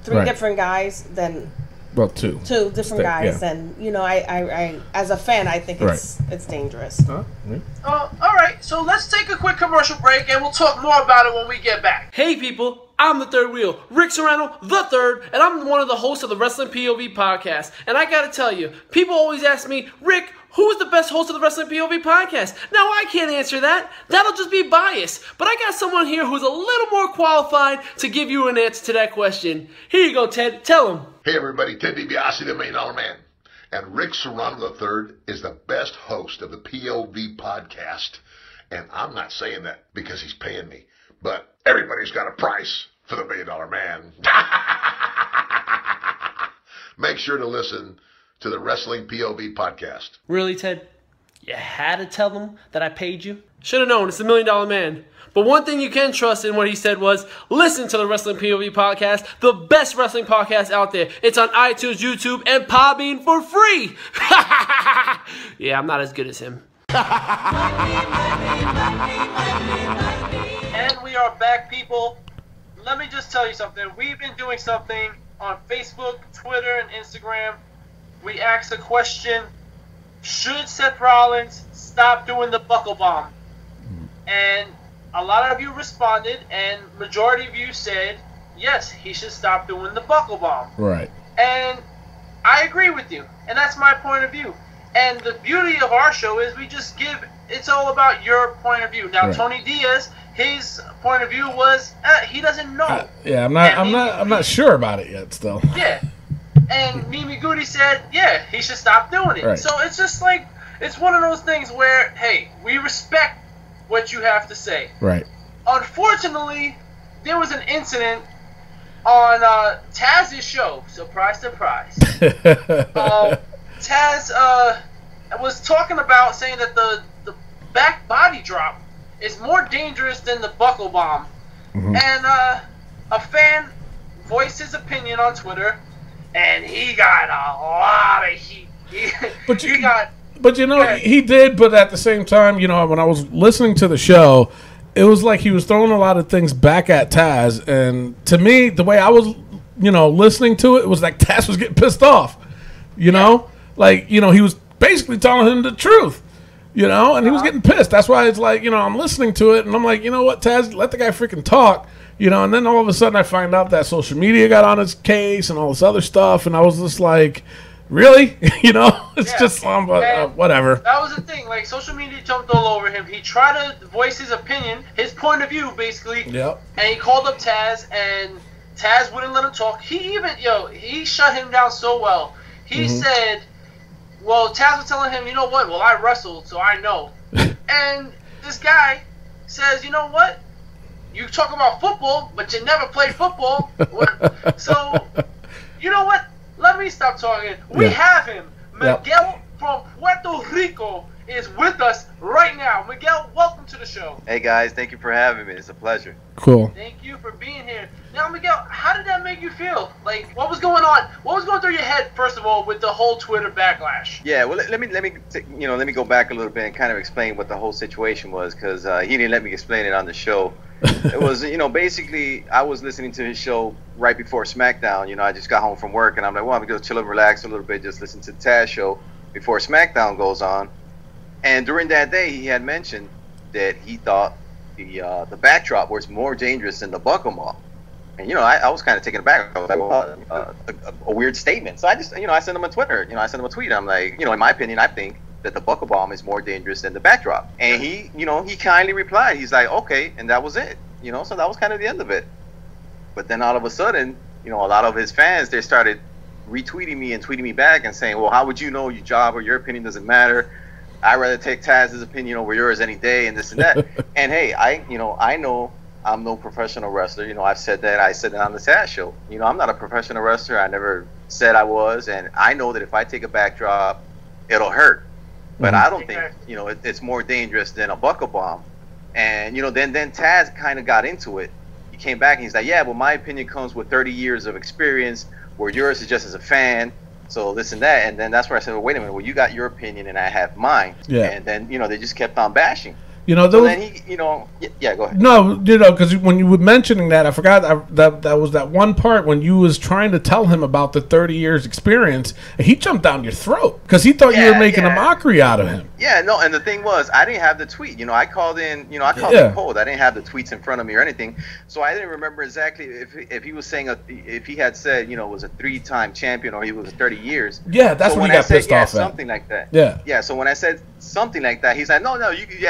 three Right. different guys, then well, two different guys, yeah. and I as a fan, I think it's dangerous. Huh? Yeah. All right. So let's take a quick commercial break, and we'll talk more about it when we get back. Hey, people. I'm the third wheel, Rick Serrano, the third, and I'm one of the hosts of the Wrestling POV podcast. And I gotta tell you, people always ask me, Rick, who's the best host of the Wrestling POV podcast? Now, I can't answer that. That'll just be bias. But I got someone here who's a little more qualified to give you an answer to that question. Here you go, Ted. Tell him. Hey, everybody. Ted DiBiase, the $1 Million Man. And Rick Serrano III is the best host of the POV podcast. And I'm not saying that because he's paying me. But everybody's got a price for the $1 Million Man. Make sure to listen to the Wrestling POV podcast. Really, Ted? You had to tell them that I paid you? Should have known. It's the $1 Million Man. But one thing you can trust in what he said was, listen to the Wrestling POV podcast, the best wrestling podcast out there. It's on iTunes, YouTube, and Podbean for free. Yeah, I'm not as good as him. And we are back, people. Let me just tell you something. We've been doing something on Facebook, Twitter, and Instagram. We asked a question, should Seth Rollins stop doing the buckle bomb? And a lot of you responded, and majority of you said, yes, he should stop doing the buckle bomb. Right. And I agree with you, and that's my point of view. And the beauty of our show is we just give, it's all about your point of view. Now, right. Tony Diaz, his point of view was, he doesn't know. Yeah, I'm not sure about it yet still. Yeah. And Mimi Goody said, yeah, he should stop doing it. Right. So it's just like, it's one of those things where, hey, we respect what you have to say. Right. Unfortunately, there was an incident on Taz's show. Surprise, surprise. Taz was talking about saying that the back body drop is more dangerous than the buckle bomb. Mm-hmm. And a fan voiced his opinion on Twitter, and he got a lot of heat. But you know, he did, but at the same time, you know, when I was listening to the show, it was like he was throwing a lot of things back at Taz, and to me, the way I was, you know, listening to it, was like Taz was getting pissed off, you know? Like, you know, he was basically telling him the truth, you know, and he was getting pissed. That's why it's like, you know, I'm listening to it, and I'm like, you know what, Taz, let the guy freaking talk. You know, and then all of a sudden I find out that social media got on his case and all this other stuff, and I was just like, really? You know, it's just whatever. That was the thing. Like, social media jumped all over him. He tried to voice his opinion, his point of view, basically. Yep. And he called up Taz, and Taz wouldn't let him talk. He even, he shut him down so well. He said, well, Taz was telling him, you know what? Well, I wrestled, so I know. And this guy says, you know what? You talk about football, but you never played football. So, you know what? Let me stop talking. We have him. Miguel from Puerto Rico is with us right now. Miguel, welcome to the show. Hey, guys. Thank you for having me. It's a pleasure. Cool. Thank you for being here. Now, Miguel, how did that make you feel? Like, what was going on? What was going through your head, first of all, with the whole Twitter backlash? Yeah, well, let me go back a little bit and kind of explain what the whole situation was, because he didn't let me explain it on the show. It was, basically, I was listening to his show right before SmackDown. I just got home from work, and I'm like, well, I'm going to go chill and relax a little bit, just listen to the Taz show before SmackDown goes on. And during that day, he had mentioned that he thought the backdrop was more dangerous than the buckle bomb. And, I was kind of taken aback. I was like, well, a weird statement. So I just, I sent him a Twitter. I sent him a tweet. I'm like, in my opinion, I think that the buckle bomb is more dangerous than the backdrop. And he, he kindly replied. He's like, okay, and that was it. So that was kind of the end of it. But then all of a sudden, a lot of his fans, they started retweeting me and tweeting me back and saying, well, how would you know your job or your opinion doesn't matter? I'd rather take Taz's opinion over yours any day and this and that. And hey, I know I'm no professional wrestler. I've said that. I said that on the Taz show. I'm not a professional wrestler. I never said I was. And I know that if I take a backdrop, it'll hurt. But I don't think, it's more dangerous than a buckle bomb. And, then Taz kind of got into it. He came back and he's like, yeah, well, my opinion comes with 30 years of experience, where yours is just as a fan. So this and that. And then that's where I said, well, wait a minute. Well, you got your opinion and I have mine. Yeah. And then, they just kept on bashing. You know, So then he, you know, yeah, go ahead. no, you know, because when you were mentioning that, I forgot that was that one part when you was trying to tell him about the 30 years experience, and he jumped down your throat because he thought you were making a mockery out of him. Yeah, no, and the thing was, I didn't have the tweet. You know, I called in cold. I didn't have the tweets in front of me or anything, so I didn't remember exactly if he was saying if he had said, you know, was a 3-time champion or he was 30 years. Yeah, that's when he got pissed off at. Something like that. Yeah. So when I said something like that, he's like, no,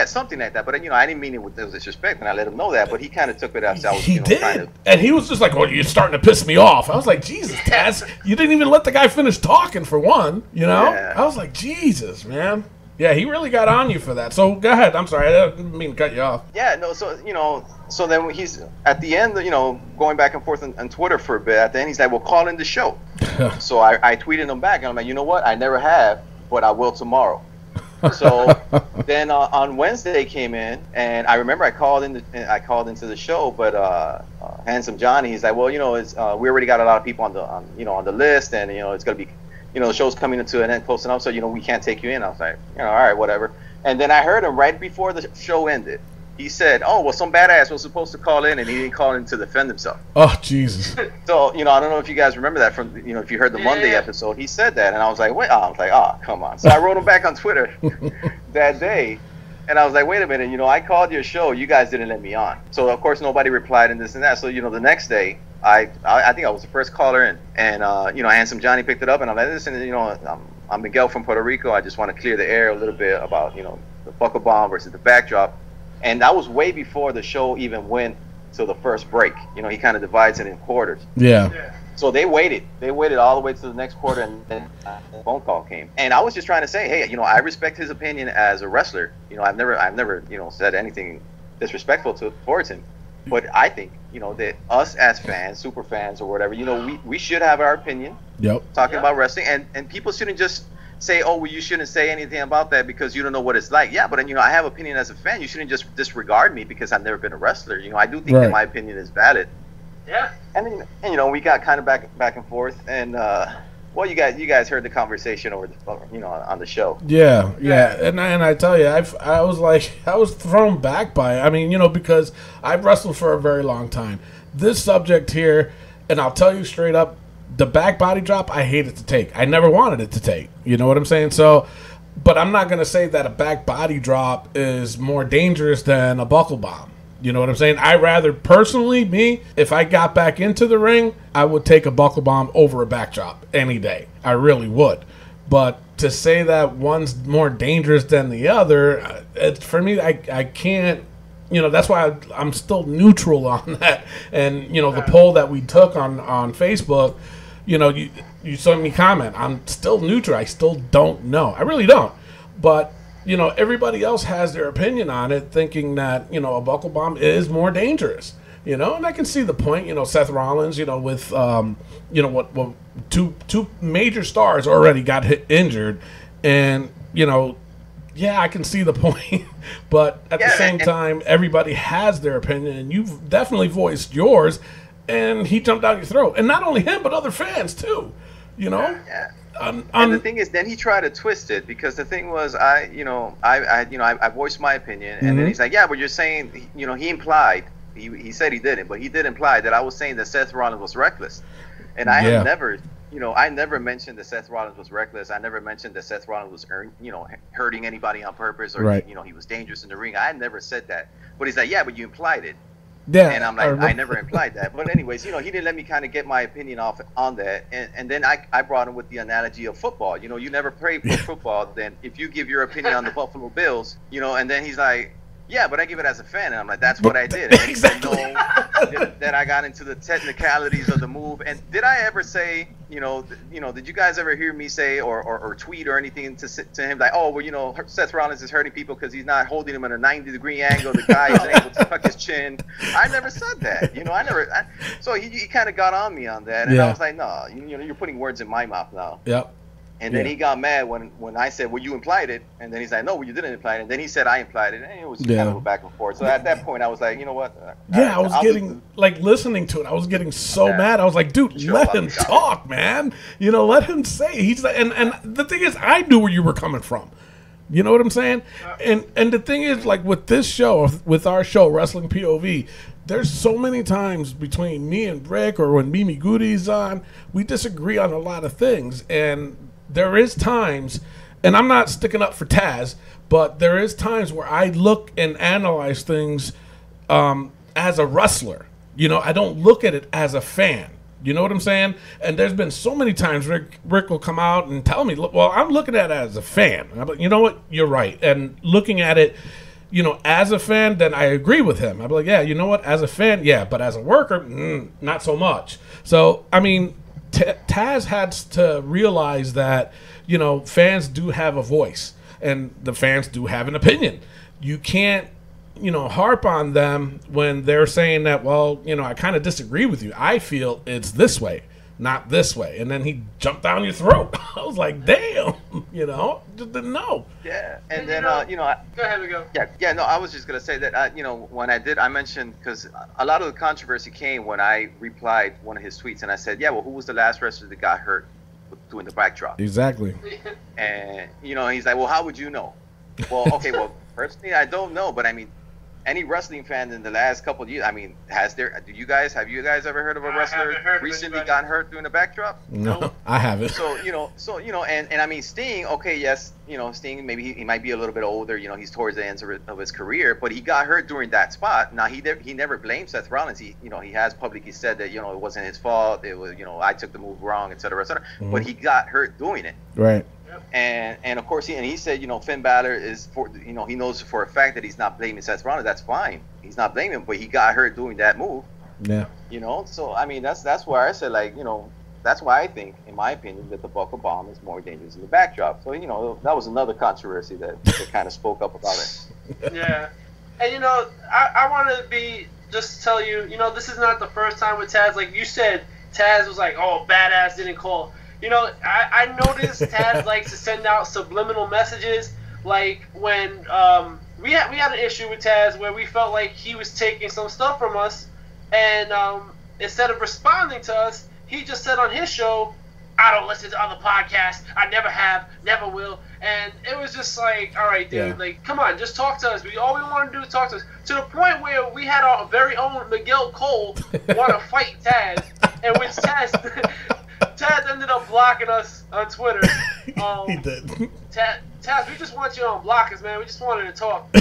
something like that. But you know, I didn't mean it with disrespect, and I let him know that. But he kind of took it as I was. He did, and he was just like, "Well, you're starting to piss me off." I was like, "Jesus, Taz, you didn't even let the guy finish talking for one." You know, I was like, "Jesus, man." Yeah, he really got on you for that. So go ahead. I'm sorry, I didn't mean to cut you off. Yeah, no. So you know, so then he's at the end, you know, going back and forth on Twitter for a bit. At the end, he's like, "Well, call in the show." So I tweeted him back, and I'm like, "You know what? I never have, but I will tomorrow." So then on Wednesday came in, and I remember I called into the show, but Handsome Johnny, he's like, well, you know, it's we already got a lot of people on the list, and you know, it's gonna be, you know, the show's coming into an end close enough, so you know, we can't take you in. I was like, you know, all right, whatever. And then I heard him right before the show ended. He said, oh, well, some badass was supposed to call in, and he didn't call in to defend himself. Oh, Jesus. So, you know, I don't know if you guys remember that from, you know, if you heard the Monday episode, he said that, and I was like, wait, I was like, oh, come on. So I wrote him back on Twitter that day, and I was like, wait a minute, you know, I called your show, you guys didn't let me on. So, of course, nobody replied and this and that. So, you know, the next day, I think I was the first caller in, and, you know, Handsome Johnny picked it up, and I'm like, listen, you know, I'm Miguel from Puerto Rico. I just want to clear the air a little bit about, you know, the buckle bomb versus the backdrop. And that was way before the show even went to the first break. You know, he kind of divides it in quarters. Yeah. So they waited. They waited all the way to the next quarter, and then the phone call came. And I was just trying to say, hey, you know, I respect his opinion as a wrestler. You know, I've never, you know, said anything disrespectful towards him. But I think, you know, that us as fans, super fans or whatever, you know, we should have our opinion. Yep. Talking about wrestling, and people shouldn't just say, oh, well, you shouldn't say anything about that because you don't know what it's like. Yeah, but, you know, I have opinion as a fan. You shouldn't just disregard me because I've never been a wrestler. You know, I do think that my opinion is valid. Yeah. And then, you know, we got kind of back and forth, and well, you guys heard the conversation over the, you know, on the show. Yeah. And I tell you, I was thrown back by it. I mean, you know, because I've wrestled for a very long time. This subject here, and I'll tell you straight up, the back body drop, I hated to take. I never wanted it to take. You know what I'm saying? So, but I'm not going to say that a back body drop is more dangerous than a buckle bomb. You know what I'm saying? I rather, personally, me, if I got back into the ring, I would take a buckle bomb over a back drop any day. I really would. But to say that one's more dangerous than the other, for me, I can't. You know, that's why I'm still neutral on that. And, you know, the poll that we took on Facebook, you know, you saw me comment. I'm still neutral. I still don't know. I really don't. But, you know, everybody else has their opinion on it, thinking that, you know, a buckle bomb is more dangerous. You know, and I can see the point. You know, Seth Rollins, you know, with, you know, what two major stars already got injured. And, you know, yeah, I can see the point, but at the same time, everybody has their opinion, and you've definitely voiced yours, and he jumped down your throat. And not only him, but other fans, too, you know? Yeah. And the thing is, then he tried to twist it, because the thing was, I voiced my opinion, and then he's like, yeah, but you're saying, you know, he implied, he said he didn't, but he did imply that I was saying that Seth Rollins was reckless. And I have never... You know, I never mentioned that Seth Rollins was reckless. I never mentioned that Seth Rollins was, you know, hurting anybody on purpose, or you know, he was dangerous in the ring. I never said that. But he's like, yeah, but you implied it. Yeah. And I'm like, I never implied that. But anyways, you know, he didn't let me kind of get my opinion off on that. And then I brought him with the analogy of football. You know, you never played football. Then if you give your opinion on the Buffalo Bills, you know, and then he's like, yeah, but I give it as a fan, and I'm like, that's what I did. And exactly. Then I got into the technicalities of the move. And did I ever say, you know, did you guys ever hear me say or tweet or anything to him like, oh, well, you know, Seth Rollins is hurting people because he's not holding him at a 90-degree angle. The guy isn't able to tuck his chin. I never said that. You know, so he kind of got on me on that, and I was like, no, you know, you're putting words in my mouth now. Yep. And then he got mad when I said, well, you implied it. And then he's like, no, well, you didn't imply it. And then he said, I implied it. And it was kind of a back and forth. So at that point, I was like, you know what? I was getting, like, listening to it, I was getting so mad. I was like, dude, let him talk, man. You know, let him say. He's like, and the thing is, I knew where you were coming from. You know what I'm saying? And the thing is, like with this show, with our show, Wrestling POV, there's so many times between me and Rick or when Mimi Goody's on, we disagree on a lot of things. And there is times, and I'm not sticking up for Taz, but there is times where I look and analyze things as a wrestler. You know, I don't look at it as a fan. You know what I'm saying? And there's been so many times Rick will come out and tell me, look, well, I'm looking at it as a fan. And I'm like, you know what? You're right. And looking at it, you know, as a fan, then I agree with him. I'm like, yeah, you know what? As a fan, yeah. But as a worker, not so much. So, I mean, Taz has to realize that, you know, fans do have a voice. And the fans do have an opinion. You can't, you know, harp on them when they're saying that, well, you know, I kind of disagree with you. I feel it's this way, not this way. And then he jumped down your throat. I was like, damn, you know, just didn't know. Yeah, and then, you know, go ahead, Miguel. Yeah, no, I was just going to say that, you know, when I mentioned, because a lot of the controversy came when I replied one of his tweets, and I said, yeah, well, who was the last wrestler that got hurt doing the backdrop? Exactly. And, you know, he's like, well, how would you know? Well, okay, well, personally, I don't know, but I mean, any wrestling fan in the last couple of years, I mean, have you guys ever heard of a wrestler recently got hurt doing a backdrop? No, I haven't. So, you know, and I mean, Sting, okay, yes, you know, Sting, maybe he might be a little bit older, you know, he's towards the end of his career, but he got hurt during that spot. Now, he never blamed Seth Rollins. He has publicly said that, you know, it wasn't his fault. It was, you know, I took the move wrong, et cetera, et cetera. Mm-hmm. But he got hurt doing it. Right. And of course he said, you know, Finn Balor is he knows for a fact that he's not blaming Seth Rollins. That's fine. He's not blaming him, but he got hurt doing that move. Yeah. You know, so I mean that's why I said, like, you know, that's why I think, in my opinion, that the buckle bomb is more dangerous than the backdrop. So, you know, that was another controversy that kind of spoke up about it. Yeah. And, you know, I want to just tell you, you know, this is not the first time with Taz. Like you said, Taz was like, oh, badass didn't call. You know, I noticed Taz likes to send out subliminal messages. Like when we had an issue with Taz where we felt like he was taking some stuff from us, and instead of responding to us, he just said on his show, I don't listen to other podcasts. I never have, never will. And it was just like, all right, dude, like, come on, just talk to us. All we want to do is talk to us. To the point where we had our very own Miguel Cole want to fight Taz, and when Taz ended up blocking us on Twitter. He did. Taz, we just want you on blockers, man. We just wanted to talk.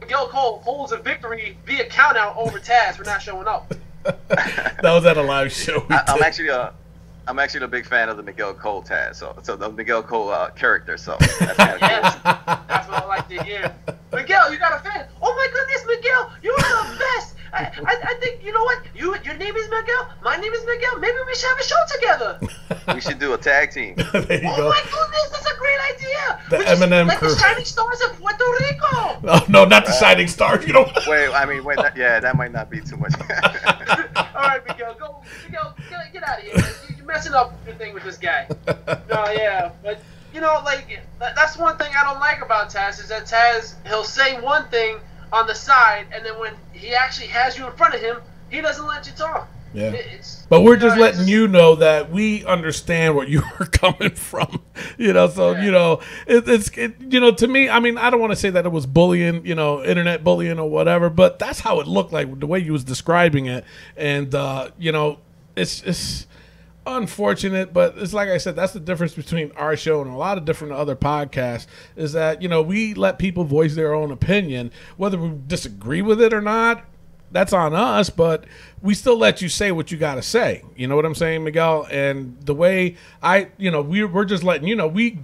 Miguel Cole holds a victory via countout over Taz for not showing up. That was at a live show. I'm actually a big fan of the Miguel Cole Taz, so the Miguel Cole character. So that's kind of cool. That's what I like to hear. Miguel, you got a fan? Oh my goodness, Miguel, you're the best. I think, you know what? Your name is Miguel. My name is Miguel. Maybe we should have a show together. We should do a tag team. There you go. Oh my goodness, that's a great idea. The Eminem like crew. the Shining Stars of Puerto Rico. Oh, no, not the Shining Stars. You know. Wait, that might not be too much. All right, Miguel, get out of here. You're messing up the thing with this guy. No, yeah, but you know, like that's one thing I don't like about Taz is that Taz, he'll say one thing on the side, and then when he actually has you in front of him, he doesn't let you talk. Yeah. But we're just letting you know that we understand where you are coming from. You know, so, you know, it's you know, to me, I mean, I don't want to say that it was bullying, you know, internet bullying or whatever, but that's how it looked like, the way you was describing it. And, you know, it's unfortunate, but it's like I said, that's the difference between our show and a lot of different other podcasts is that, you know, we let people voice their own opinion, whether we disagree with it or not. That's on us, but we still let you say what you got to say. You know what I'm saying, Miguel? And the way we're just letting you know, we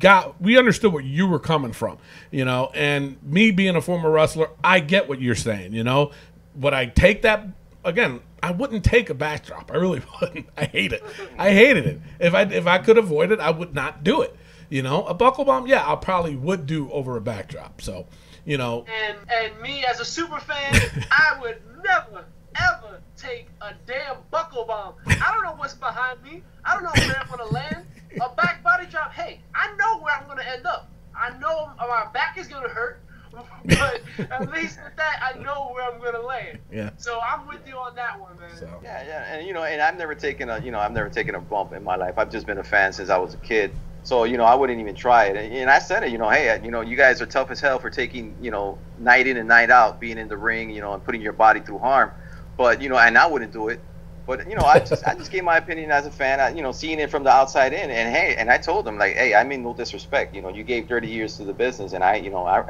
understood where you were coming from, you know, and me being a former wrestler, I get what you're saying, you know. Would I take that? Again, I wouldn't take a backdrop. I really wouldn't. I hate it. I hated it. If I could avoid it, I would not do it. You know, a buckle bomb, yeah, I probably would do over a backdrop. So, you know. And me as a super fan, I would never, ever take a damn buckle bomb. I don't know what's behind me. I don't know where I'm going to land. A back body drop, hey, I know where I'm going to end up. I know my back is going to hurt. But at least with that, I know where I'm gonna land. Yeah. So I'm with you on that one, man. So. Yeah, and you know, and I've never taken a bump in my life. I've just been a fan since I was a kid. So, I wouldn't even try it. And I said it, hey, you guys are tough as hell for taking, night in and night out, being in the ring, and putting your body through harm. But, and I wouldn't do it. But, I just gave my opinion as a fan, seeing it from the outside in. And, hey, and I told them, like, hey, I mean no disrespect. You gave 30 years to the business, and I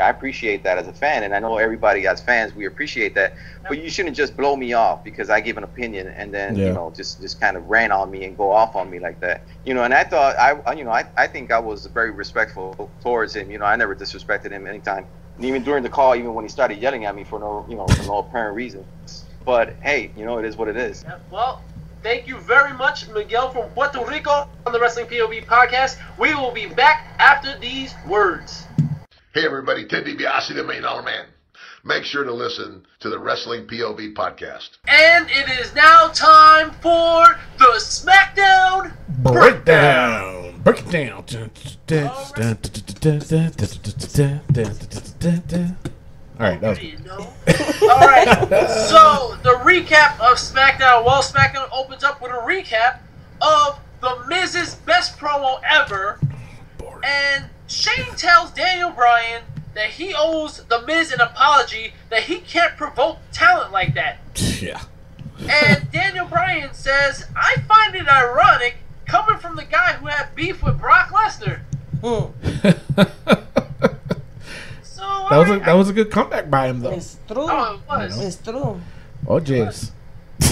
appreciate that as a fan. And I know everybody as fans, we appreciate that. But you shouldn't just blow me off because I give an opinion and then, just kind of ran on me and go off on me like that. And I thought, I think I was very respectful towards him. I never disrespected him anytime. And even during the call, even when he started yelling at me for no apparent reason. But hey, it is what it is. Yeah, well, thank you very much, Miguel from Puerto Rico on the Wrestling POV podcast. We will be back after these words. Hey everybody, Ted DiBiase, the $1 Million Man. Make sure to listen to the Wrestling POV podcast. And it is now time for the SmackDown Breakdown. Break it down. All right, that was All right, so the recap of SmackDown. Well, SmackDown opens up with a recap of The Miz's best promo ever. boring. And Shane tells Daniel Bryan that he owes The Miz an apology, that he can't provoke talent like that. Yeah. And Daniel Bryan says, I find it ironic coming from the guy who had beef with Brock Lesnar. So, That was a good comeback by him, though. It's true. Oh, it was. It's true. Oh, jeez.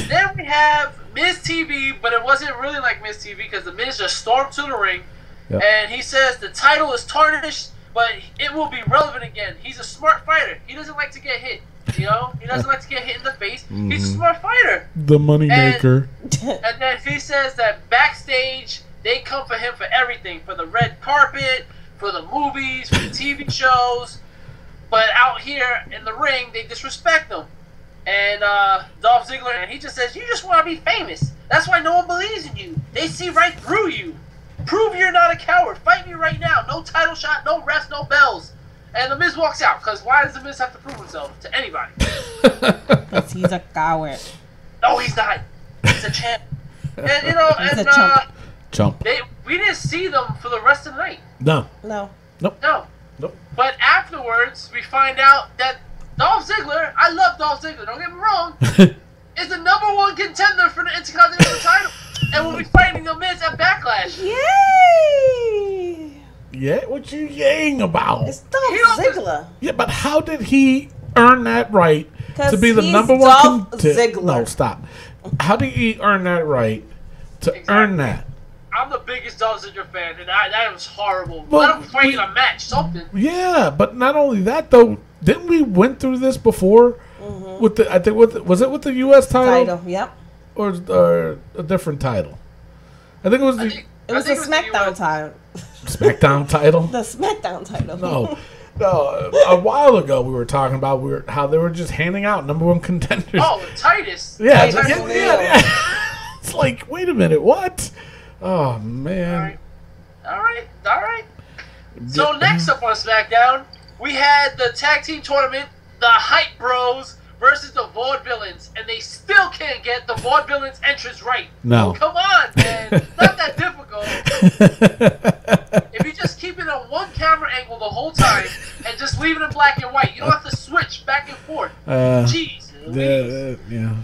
Then we have Miz TV, but it wasn't really like Miz TV because the Miz just stormed to the ring, Yep. and he says the title is tarnished, but it will be relevant again. He's a smart fighter. He doesn't like to get hit. He doesn't like to get hit in the face. He's a smart fighter. The money maker. And then he says that backstage, they come for him for everything, for the red carpet, for the movies, for the TV shows. But out here in the ring, they disrespect him. And Dolph Ziggler, and he just says, you just want to be famous. That's why no one believes in you. They see right through you. Prove you're not a coward. Fight me right now. No title shot, no refs, no bells. And The Miz walks out, because why does The Miz have to prove himself to anybody? Because he's a coward. No, he's not. He's a champ. And, He's a chump. Chump. we didn't see them for the rest of the night. No. No. No. Nope. But afterwards, we find out that Dolph Ziggler, I love Dolph Ziggler, don't get me wrong, is the #1 contender for the Intercontinental title. And we'll be fighting The Miz at Backlash. Yay! Yeah, what you yaying about? It's Dolph He don't- Ziggler. Yeah, but how did he earn that right to 'Cause be the he's #1 Dolph contender? Ziggler. No, stop. How did he earn that right to earn that? I'm the biggest Dolph Ziggler fan, and that was horrible. Well, Let him fight in a match, something. Yeah, but not only that though. Didn't we went through this before with the? I think was it with the U.S. title, Yep. or a different title? I think it was the It was the SmackDown title. SmackDown title. The SmackDown title. No, a while ago we were talking about how they were just handing out #1 contenders. Oh, Titus. Yeah, Titus yeah, O'Neil. yeah. It's like, wait a minute, what? Oh man. All right. So next up on SmackDown, we had the tag team tournament, the Hype Bros versus the Vaudevillains, and they still can't get the Vaudevillains entrance right. No. Come on, man. It's not that difficult. If you just keep it on one camera angle the whole time and just leave it in black and white, you don't have to switch back and forth. Jeez Louise. Yeah.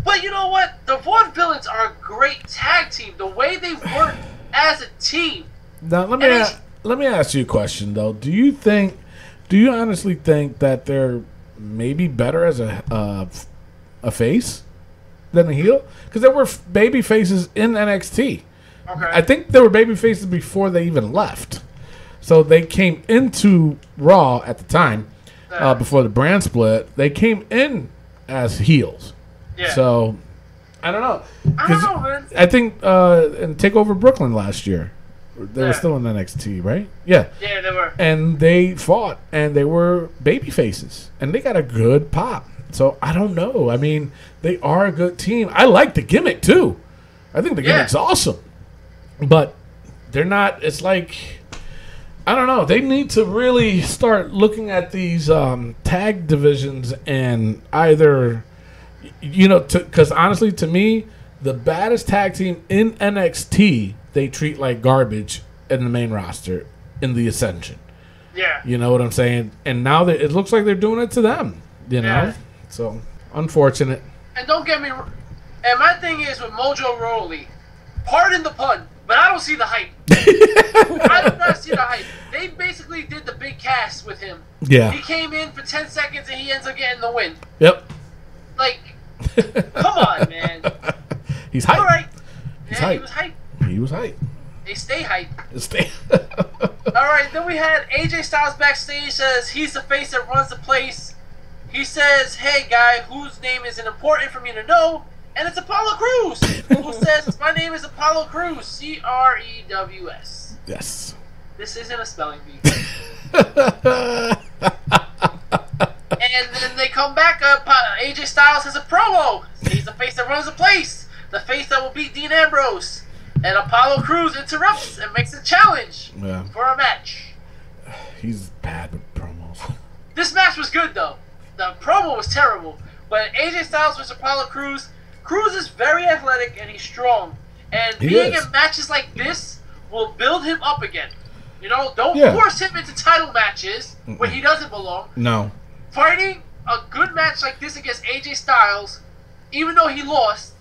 But you know what? The Vaudevillains are a great tag team. The way they work as a team. Now let me ask you a question though. Do you honestly think that they're maybe better as a face than a heel? Because there were baby faces in NXT. Okay. I think there were baby faces before they even left. So they came into Raw at the time before the brand split. They came in as heels. Yeah. So I don't know. I don't know, man. I think in Takeover Brooklyn last year, they were still in NXT, right? Yeah. Yeah, they were. And they fought, and they were baby faces, and they got a good pop. So I don't know. I mean, they are a good team. I like the gimmick too. I think the gimmick's awesome, but they're not. It's like, I don't know. They need to really start looking at these tag divisions and either, because honestly, to me, the baddest tag team in NXT they treat like garbage in the main roster in the Ascension. Yeah. You know what I'm saying? And now that it looks like they're doing it to them. You know? Yeah. So, unfortunate. And don't get me wrong. And my thing is with Mojo Rawley, pardon the pun, but I don't see the hype. I do not see the hype. They basically did the big cast with him. Yeah. He came in for 10 seconds and he ends up getting the win. Yep. Like, come on, man. He's hype. All right. He's Yeah, hype. he was hype. He was hype. They stay hype. Stay. All right, then we had AJ Styles backstage says he's the face that runs the place. He says, hey, guy, whose name isn't important for me to know? And it's Apollo Crews, who says, my name is Apollo Crews, C-R-E-W-S. Yes. This isn't a spelling bee. And then they come back up. AJ Styles has a promo. He's the face that runs the place. The face that will beat Dean Ambrose. And Apollo Crews interrupts and makes a challenge for a match. He's bad with promos. This match was good, though. The promo was terrible. But AJ Styles versus Apollo Crews. Crews is very athletic and he's strong. And being in matches like this will build him up again. You know, don't force him into title matches where he doesn't belong. No. Fighting a good match like this against AJ Styles, even though he lost,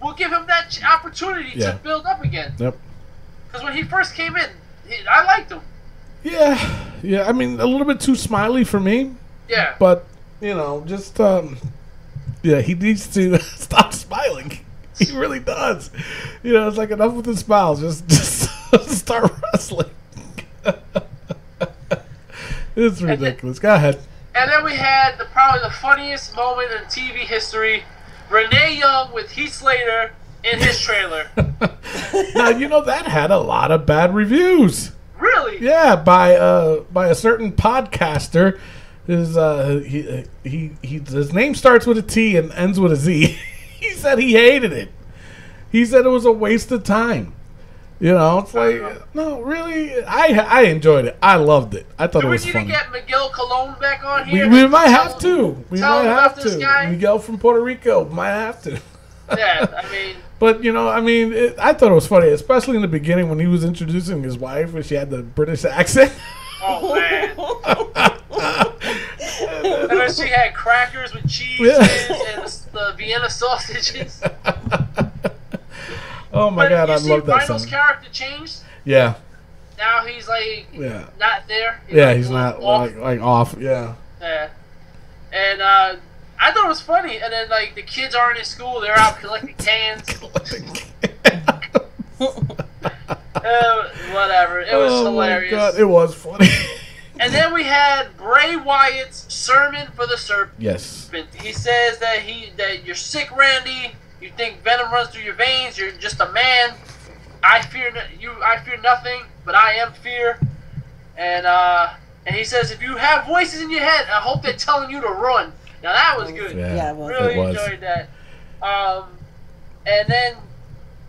will give him that opportunity to build up again. Yep. Because when he first came in, I liked him. Yeah. Yeah, I mean, a little bit too smiley for me. Yeah. But, you know, just, he needs to stop smiling. He really does. You know, it's like enough with the smiles. Just start wrestling. It's ridiculous. Go ahead. And then we had probably the funniest moment in TV history. Renee Young with Heath Slater in his trailer. Now, you know, that had a lot of bad reviews. Really? Yeah, by a certain podcaster. His name starts with a T and ends with a Z. He said he hated it. He said it was a waste of time. You know, it's like, no, really, I enjoyed it. I loved it. I thought it was funny. Do we need to get Miguel Colon back on here? We might have to. We tell might him have about this to. guy? Miguel from Puerto Rico might have to. Yeah, I mean. But, you know, I mean, I thought it was funny, especially in the beginning when he was introducing his wife and she had the British accent. Oh, man. And then she had crackers with cheese and the Vienna sausages. Oh, my God, I love that Rhino's song. character changed. Yeah. Now he's, like, not there. He's not, like, off. Yeah. Yeah. And I thought it was funny. And then, like, the kids aren't in school. They're out collecting cans. Whatever. It was hilarious. Oh, my God, it was funny. And then we had Bray Wyatt's sermon for the serpent. Yes. He says that you're sick, Randy. You think venom runs through your veins. You're just a man. I fear nothing, but I am fear. And he says, if you have voices in your head, I hope they're telling you to run. Now that was good. Yeah, it was. Really enjoyed that. And then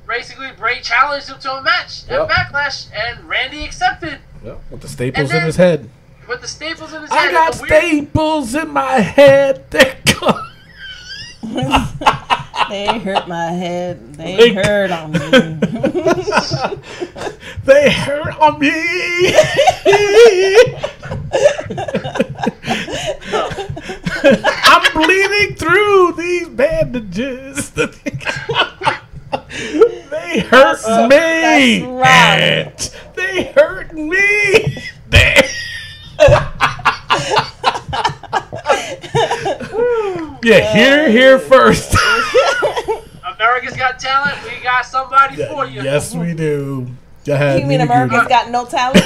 basically Bray challenged him to a match at Backlash, and Randy accepted. Yep. With the staples in his head. With the staples in his head. I got staples in my head. They come. They hurt my head. They hurt on me. They hurt on me. I'm bleeding through these bandages. They hurt me. That's right. They hurt me. Here first. America's Got Talent. We got somebody for you. Yes, we do. You mean America's got no talent?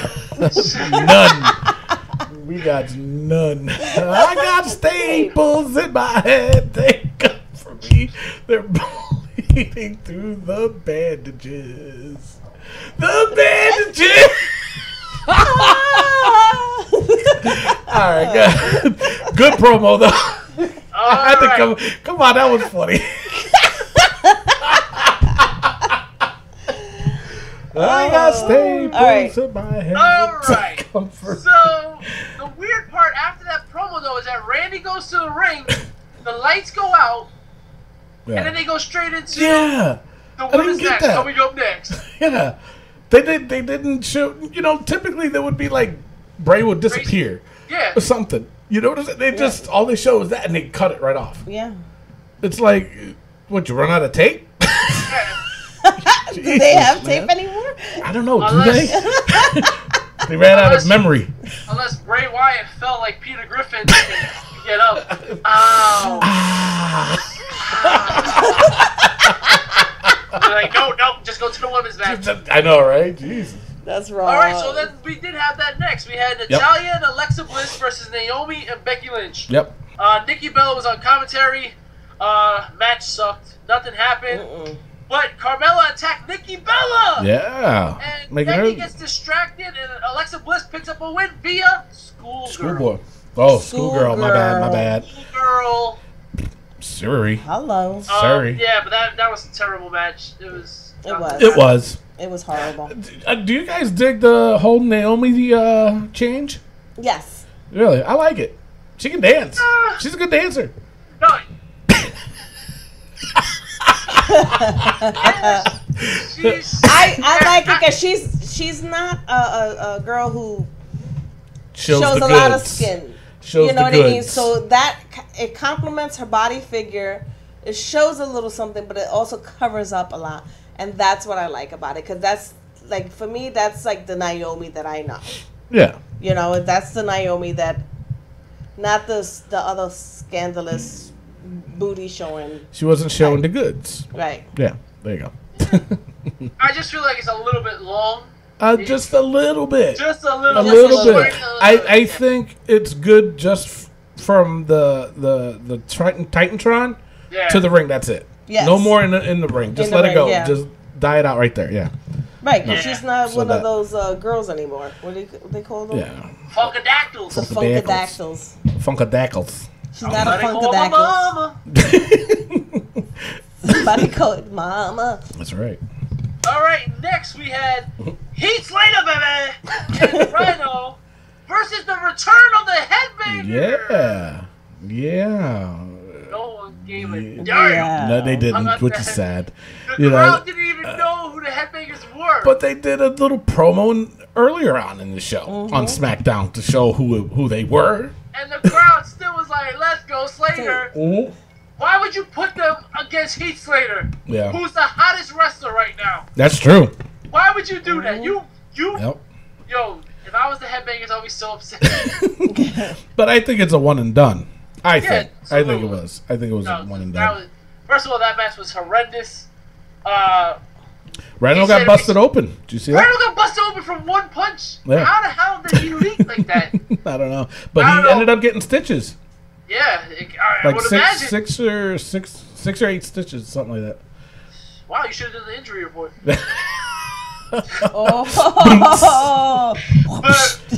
None. We got none. I got staples in my head. They come for me. They're bleeding through the bandages. The bandages. All right, good promo though. I had to come on, that was funny. I got staples in my head. All right. So the weird part after that promo though is that Randy goes to the ring, the lights go out, and then they go straight into the women's match coming up next. Yeah. They didn't show. You know, typically there would be like Bray would disappear. Yeah. Or something. You know what I'm saying? They just all they show is that, and they cut it right off. Yeah. It's like, what, you run out of tape? Do they have tape anymore? I don't know. Unless- Do they? They ran out of memory. Unless Bray Wyatt felt like Peter Griffin and get up. Ow. They're like, no, just go to the women's match. I know, right? Jesus. That's wrong. All right, so then we did have that next. We had Natalya and Alexa Bliss versus Naomi and Becky Lynch. Yep. Nikki Bella was on commentary. Match sucked. Nothing happened. But Carmella attacked Nikki Bella. Yeah. And Making Becky her gets distracted, and Alexa Bliss picks up a win via schoolboy. Oh, schoolgirl. My bad. Schoolgirl. Sorry. Hello. Sorry. Yeah, but that was a terrible match. It was. It was. It was horrible. Do you guys dig the whole Naomi change? Yes. Really? I like it. She can dance. She's a good dancer. No. I like it because she's not a girl who shows the a lot of goods. skin. Shows You know the what I mean? goods. So that it complements her body figure. It shows a little something, but it also covers up a lot, and that's what I like about it. Because that's like for me, that's like the Naomi that I know. Yeah. You know, that's the Naomi that, not the other scandalous booty showing. She wasn't showing the goods. Right. Yeah. There you go. I just feel like it's a little bit long. Just a little bit. Just a little, A little bit. short. I think it's good just from the Titantron to the ring. That's it. Yes. No more in the ring. Just In the let it ring, go. yeah. Just die it out right there. Yeah. Right, because she's not So one that- of those girls anymore. What do they call them? Yeah. Funkadactyls. The Funkadactyls. Funkadactyls. She's not a Somebody call my Funkadactyl. mama. Somebody call it mama. That's right. All right, next we had Heath Slater, baby, and Rhino versus the return of the Headbanger. Yeah. Yeah. No one gave a damn. Yeah. No, they I'm didn't, not which that- is sad. The You know, crowd didn't even know who the Headbangers were. but they did a little promo earlier on in the show on SmackDown to show who they were. And the crowd still was like, let's go, Slater. Mm-hmm. Why would you put them against Heath Slater, Yeah. who's the hottest wrestler right now? That's true. Why would you do that? You, Yep. yo, if I was the Headbangers, I'd be so upset. But I think it's a one and done. I think it absolutely. was. I think it was a one and done. First of all, that match was horrendous. Rhino He got said- busted open. Did you see that? Rhino got busted open from one punch. Yeah. How the hell did he leak like that? I don't know, but I he don't know. ended up getting stitches, Yeah, I like would imagine. six or eight stitches, something like that. Wow, you should have done the injury report. Oh.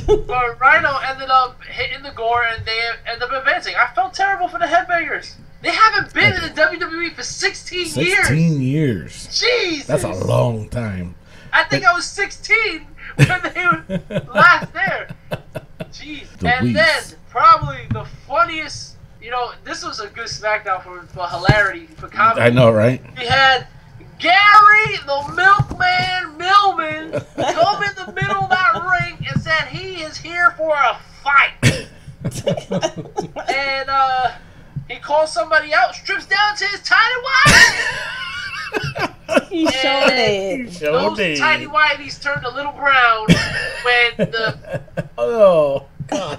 But Rhino ended up hitting the gore, and they ended up advancing. I felt terrible for the Headbangers. They haven't been in the WWE for 16 years. 16 years. Jesus. That's a long time. I think I was 16 when they were last there. Jeez. And Louise. then, probably the funniest, this was a good SmackDown for hilarity, for comedy. I know, right? We had Gary, the Milkman Millman, come in the middle of that ring and said he is here for a fight. And he calls somebody out, strips down to his tiny white. He showed it. Those tiny whiteys turned a little brown when the Oh,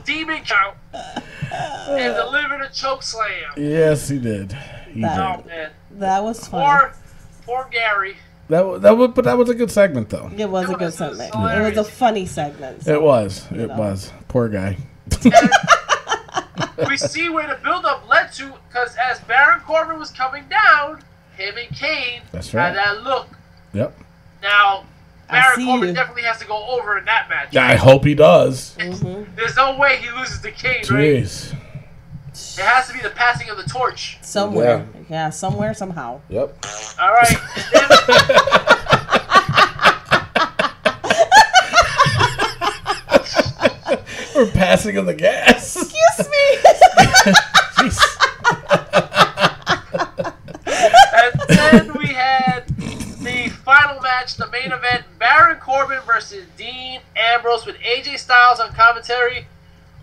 demon count and delivered a choke slam. yes, he did. He That- Oh did. man, That was fun. poor Gary. But that was a good segment, though. It was a It good was segment. It hilarious. was a funny segment. It was. It know. was. Poor guy. We see where the build-up led to, because as Baron Corbin was coming down, him and Kane That's had right. that look. Yep. Now, I Baron see Corbin you. definitely has to go over in that match. I hope he does. There's no way he loses to Kane, right? Jeez. It has to be the passing of the torch. Somewhere. Yeah, somewhere, somehow. Yep. All right. We're passing of the gas. Excuse me. Jeez. And then we had the final match match, the main event, Baron Corbin versus Dean Ambrose with AJ Styles on commentary.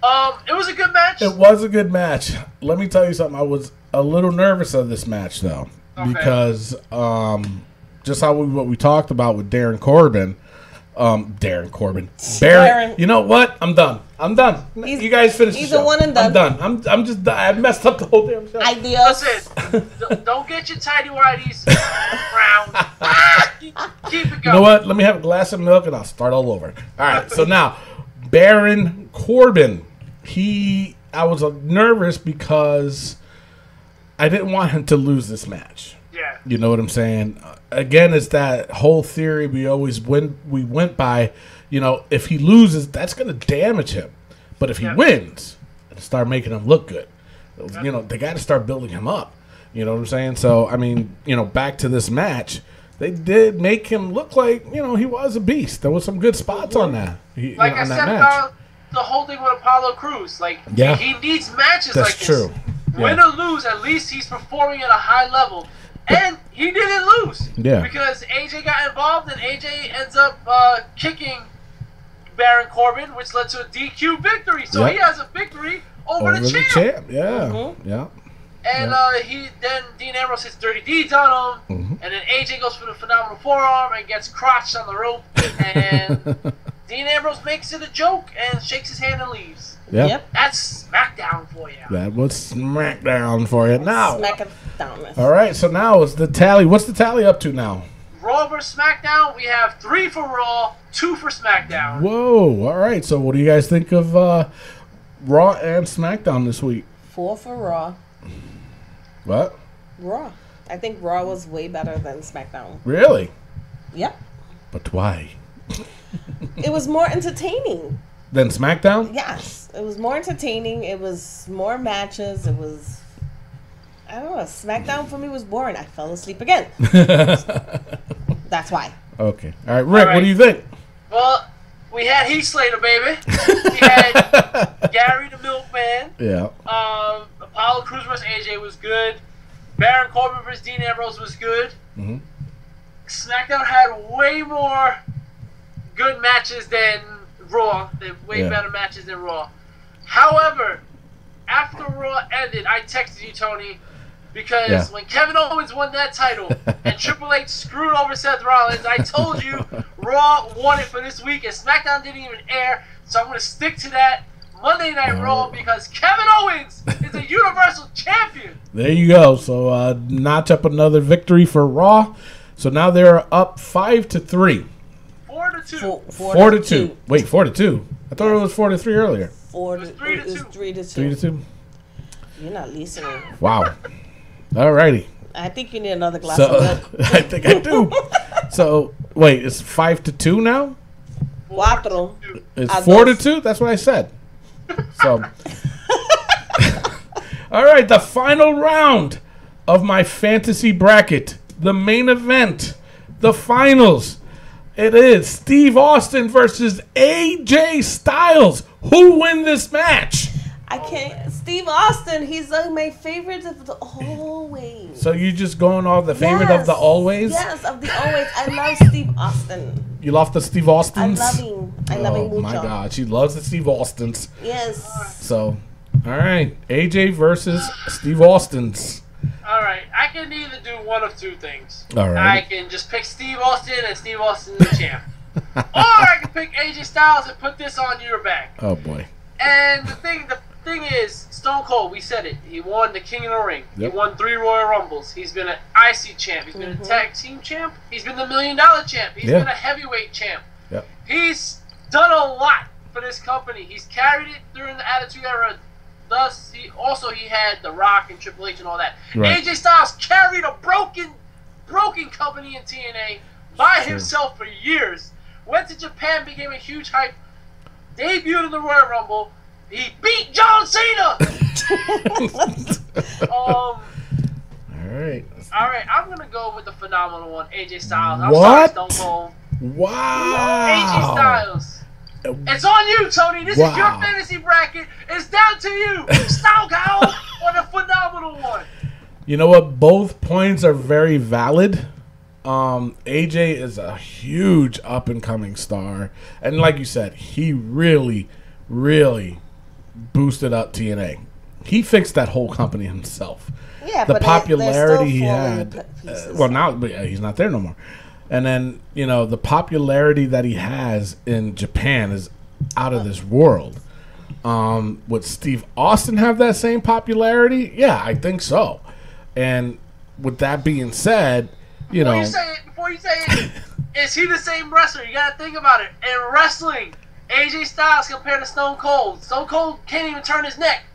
It was a good match. It was a good match. Let me tell you something. I was a little nervous of this match, though, because just what we talked about with Darren Corbin. Baron. You know what? I'm done. You guys finish the show. He's a one and done. I'm done. I'm just done. I messed up the whole damn show. Ideas. Listen, don't get your tidy whities round. Keep it going. You know what? Let me have a glass of milk and I'll start all over. All right. So now, Baron Corbin. I was nervous because I didn't want him to lose this match. Yeah. You know what I'm saying? Again, it's that whole theory we went by. You know, if he loses, that's going to damage him. But if he wins, it'll start making him look good. You know, they got to start building him up. You know what I'm saying? So, I mean, you know, back to this match, they did make him look like, you know, he was a beast. There was some good spots on that. Like I said about the whole thing with Apollo Crews. Like, he needs matches like this. That's true. Win or lose, at least he's performing at a high level. And he didn't lose. Yeah. Because AJ got involved and AJ ends up kicking Baron Corbin, which led to a DQ victory. So he has a victory over the champ. Yeah. Yeah. And then Dean Ambrose hits Dirty Deeds on him. And then AJ goes for the phenomenal forearm and gets crotched on the rope. And Dean Ambrose makes it a joke and shakes his hand and leaves. Yep. That's SmackDown for you. That was SmackDown for you. Now. SmackDown. All right, so now it's the tally. What's the tally up to now? Raw vs. SmackDown, we have 3 for Raw, 2 for SmackDown. Whoa, all right. So what do you guys think of Raw and SmackDown this week? 4 for Raw. What? Raw. I think Raw was way better than SmackDown. Really? Yep. But why? It was more entertaining. Than SmackDown? Yes. It was more entertaining. It was more matches. It was... I don't know. SmackDown for me was boring. I fell asleep again. That's why. Okay. All right, Rick, what do you think? Well, we had Heath Slater, baby. We had Gary the Milkman. Yeah. Apollo Crews vs. AJ was good. Baron Corbin vs. Dean Ambrose was good. SmackDown had way more good matches than Raw. They had way better matches than Raw. However, after Raw ended, I texted you, Tony, because when Kevin Owens won that title and Triple H screwed over Seth Rollins, I told you Raw won it for this week and SmackDown didn't even air, so I'm going to stick to that Monday Night Raw because Kevin Owens is a Universal Champion. There you go. So notch up another victory for Raw. So now they're up 5-3. 4-2. 4-2. Wait, 4-2. I thought it was 4-3 earlier. 3-2. 3-2. You're not listening. Wow. Alrighty. I think you need another glass of milk. I think I do. So wait, it's 5-2 now? 4. It's 4-2. That's what I said. So. All right, the final round of my fantasy bracket, the main event, the finals. It is Steve Austin versus AJ Styles. Who win this match? I can't. Steve Austin, he's my favorite of the always. So you just going off the favorite of the always? Yes, of the always. I love Steve Austin. You love the Steve Austins? I love him. I love him mucho. Oh my God, she loves the Steve Austins. Yes. So, all right, AJ versus Steve Austins. Alright, I can either do one of two things. Alright. I can just pick Steve Austin and Steve Austin the champ. Or I can pick AJ Styles and put this on your back. Oh boy. And the thing is, Stone Cold, we said it. He won the King of the Ring. Yep. He won 3 Royal Rumbles. He's been an IC champ. He's been a tag team champ. He's been the $1 Million champ. He's been a heavyweight champ. Yep. He's done a lot for this company. He's carried it during the Attitude Era. Thus, he had The Rock and Triple H and all that. Right. AJ Styles carried a broken company in TNA by himself for years. Went to Japan, became a huge hype. Debuted in the Royal Rumble. He beat John Cena. All right. All right, I'm gonna go with the phenomenal one, AJ Styles. I'm What? sorry, Stone Cold. Wow. AJ Styles. It's on you, Tony. This is your fantasy bracket. It's down to you. Stone Cold or the phenomenal one. You know what? Both points are very valid. AJ is a huge up and coming star, and like you said, he really, really boosted up TNA. He fixed that whole company himself. Yeah, the but popularity he they're still had. Well, now but he's not there no more. And then the popularity that he has in Japan is out of this world. Would Steve Austin have that same popularity? Yeah, I think so. And with that being said, Before you say it, is he the same wrestler? You gotta think about it. In wrestling, AJ Styles compared to Stone Cold. Stone Cold can't even turn his neck.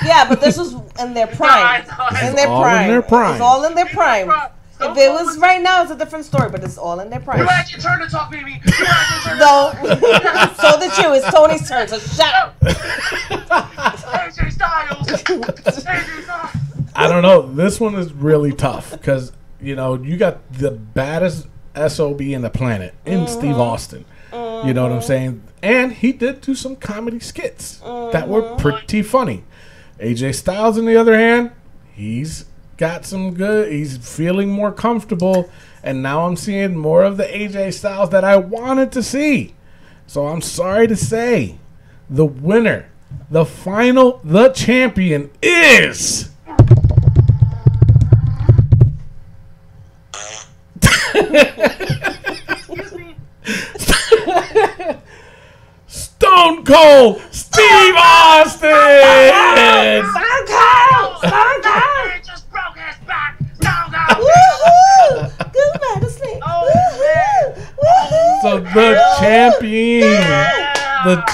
Yeah, but this was in their prime. In their prime. It's all in their prime. If it was right now, it's a different story, but it's all in their prime. You had your turn to talk, baby. No. So did you. It's Tony's turn, so shut up. AJ Styles. AJ Styles. I don't know. This one is really tough because, you got the baddest SOB in the planet in Steve Austin. You know what I'm saying? And he did do some comedy skits that were pretty funny. AJ Styles, on the other hand, he's got some good. He's feeling more comfortable. And now I'm seeing more of the AJ Styles that I wanted to see. So I'm sorry to say, the winner, the champion is... Stone Cold Steve Austin! Stone Cold! He just broke his back! Stone Cold! Woohoo! Goodbye to sleep. Oh, Woohoo! So the champion Let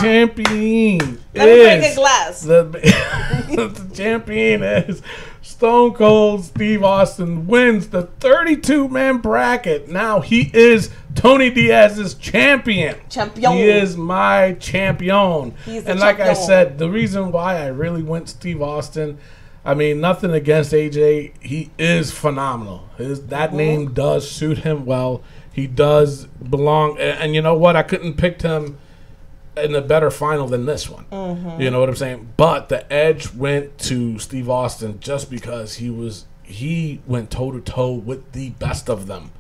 me break a glass. The champion is Stone Cold Steve Austin wins the 32-man bracket. Now he is Tony Diaz's champion. He is my champion. And like I said, the reason why I really went Steve Austin, I mean, nothing against AJ. He is phenomenal. That name does suit him well. He does belong. And you know what? I couldn't pick him in a better final than this one. You know what I'm saying? But the edge went to Steve Austin just because he went toe-to-toe with the best of them.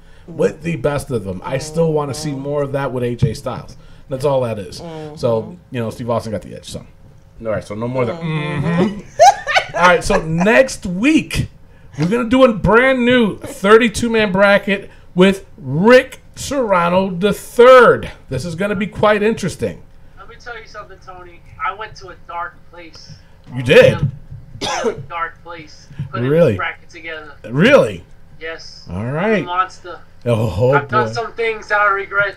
I still want to see more of that with AJ Styles. That's all that is. So, Steve Austin got the edge. So, all right, so no more than All right, so next week, we're going to do a brand new 32-man bracket with Rick Serrano III. This is going to be quite interesting. Let me tell you something, Tony. I went to a dark place. You did? Dark place. Really? Put this bracket together. Really? Yes. All right. I'm a monster. I've done some things that I regret.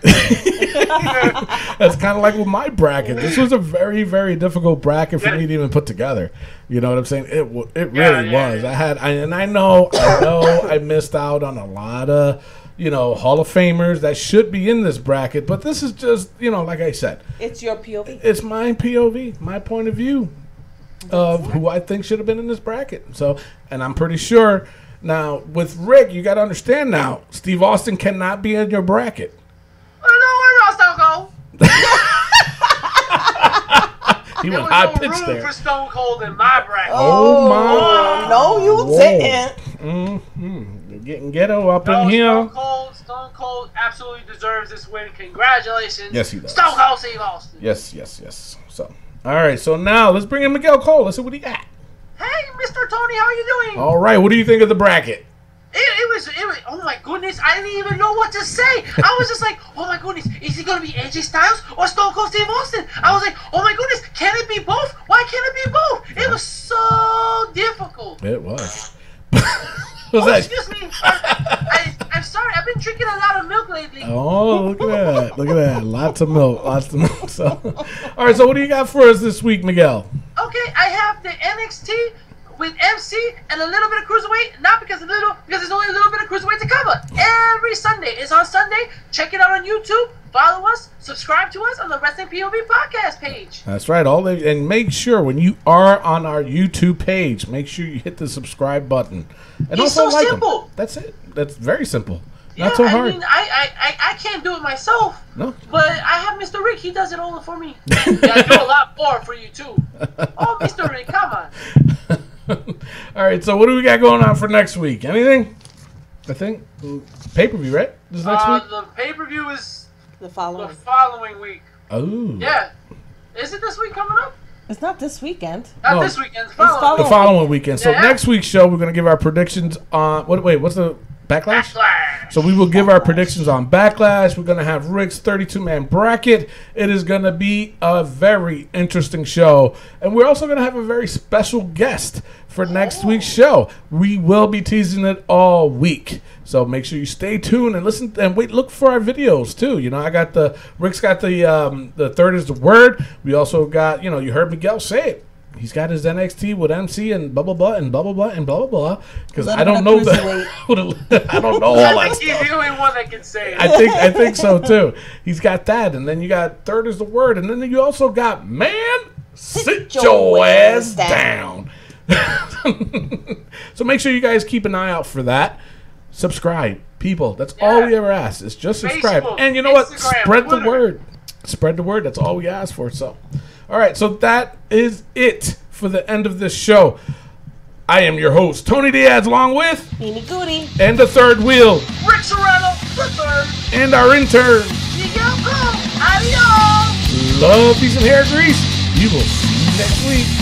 That's kind of like with my bracket. This was a very, very difficult bracket for me to even put together. You know what I'm saying? It really was. I know I missed out on a lot of Hall of Famers that should be in this bracket, but this is just like I said, it's your POV. It's my POV, my point of view of who I think should have been in this bracket. So, and I'm pretty sure. Now, with Rick, you got to understand now, Steve Austin cannot be in your bracket. Oh, no, we're not Stone Cold. He went high pitch there. There was no room for Stone Cold in my bracket. Oh my. No, you didn't. You're getting ghetto up in here. Stone Cold absolutely deserves this win. Congratulations. Yes, he does. Stone Cold Steve Austin. Yes. So, all right, so now let's bring in Miguel Cole. Let's see what he got. Hey, Mr. Tony, how are you doing? All right, what do you think of the bracket? It was, oh my goodness, I didn't even know what to say. I was just like, oh my goodness, is he going to be AJ Styles or Stone Cold Steve Austin? I was like, oh my goodness, can it be both? Why can't it be both? It was so difficult. It was. Excuse me. I'm sorry, I've been drinking a lot of milk lately. Oh, look at that. Lots of milk. So, all right, so what do you got for us this week, Miguel? Okay, I have the NXT with MC and a little bit of Cruiserweight. Not because there's only a little bit of Cruiserweight to cover. Every Sunday. It's on Sunday. Check it out on YouTube. Follow us. Subscribe to us on the Wrestling POV podcast page. That's right. And make sure when you are on our YouTube page, make sure you hit the subscribe button. And It's also so simple. Them. That's it. That's very simple. Yeah, Not so hard. I mean, I can't do it myself. No. But I have Mr. Rick. He does it all for me. Yeah, I do a lot more for you, too. Oh, Mr. Rick, come on. All right, so what do we got going on for next week? Anything? I think. Pay-per-view, right? This next week? The pay-per-view is The the following. following week. Oh. Yeah. Is it this week coming up? It's not this weekend. Not No. this weekend. The following. following. The following weekend. So Yeah. next week's show, we're going to give our predictions on... What's the... Backlash? Backlash. So we will give our predictions on Backlash. We're going to have Rick's 32-man bracket. It is going to be a very interesting show. And we're also going to have a very special guest for next week's show. We will be teasing it all week. So make sure you stay tuned and listen and look for our videos too. You know, Rick's got the third is the word. We also got, you heard Miguel say it. He's got his NXT with MC and blah blah blah and blah blah blah and blah blah blah. Because I don't know I don't know all that I think he's stuff. the only one that can say it. I think so too. He's got that, and then you got third is the word, and then you also got sit your ass down. So make sure you guys keep an eye out for that. Subscribe, people. That's all we ever ask. Is just subscribe, Facebook, and you know what? Instagram, Spread the Twitter. word. Spread the word. That's all we ask for. So, all right. So that is it for the end of this show. I am your host, Tony Diaz, along with Beanie Goody. and the third wheel Rick Serrano, the third. and our intern. Miguel, adios. Love, peace, and hair grease. We will see you next week.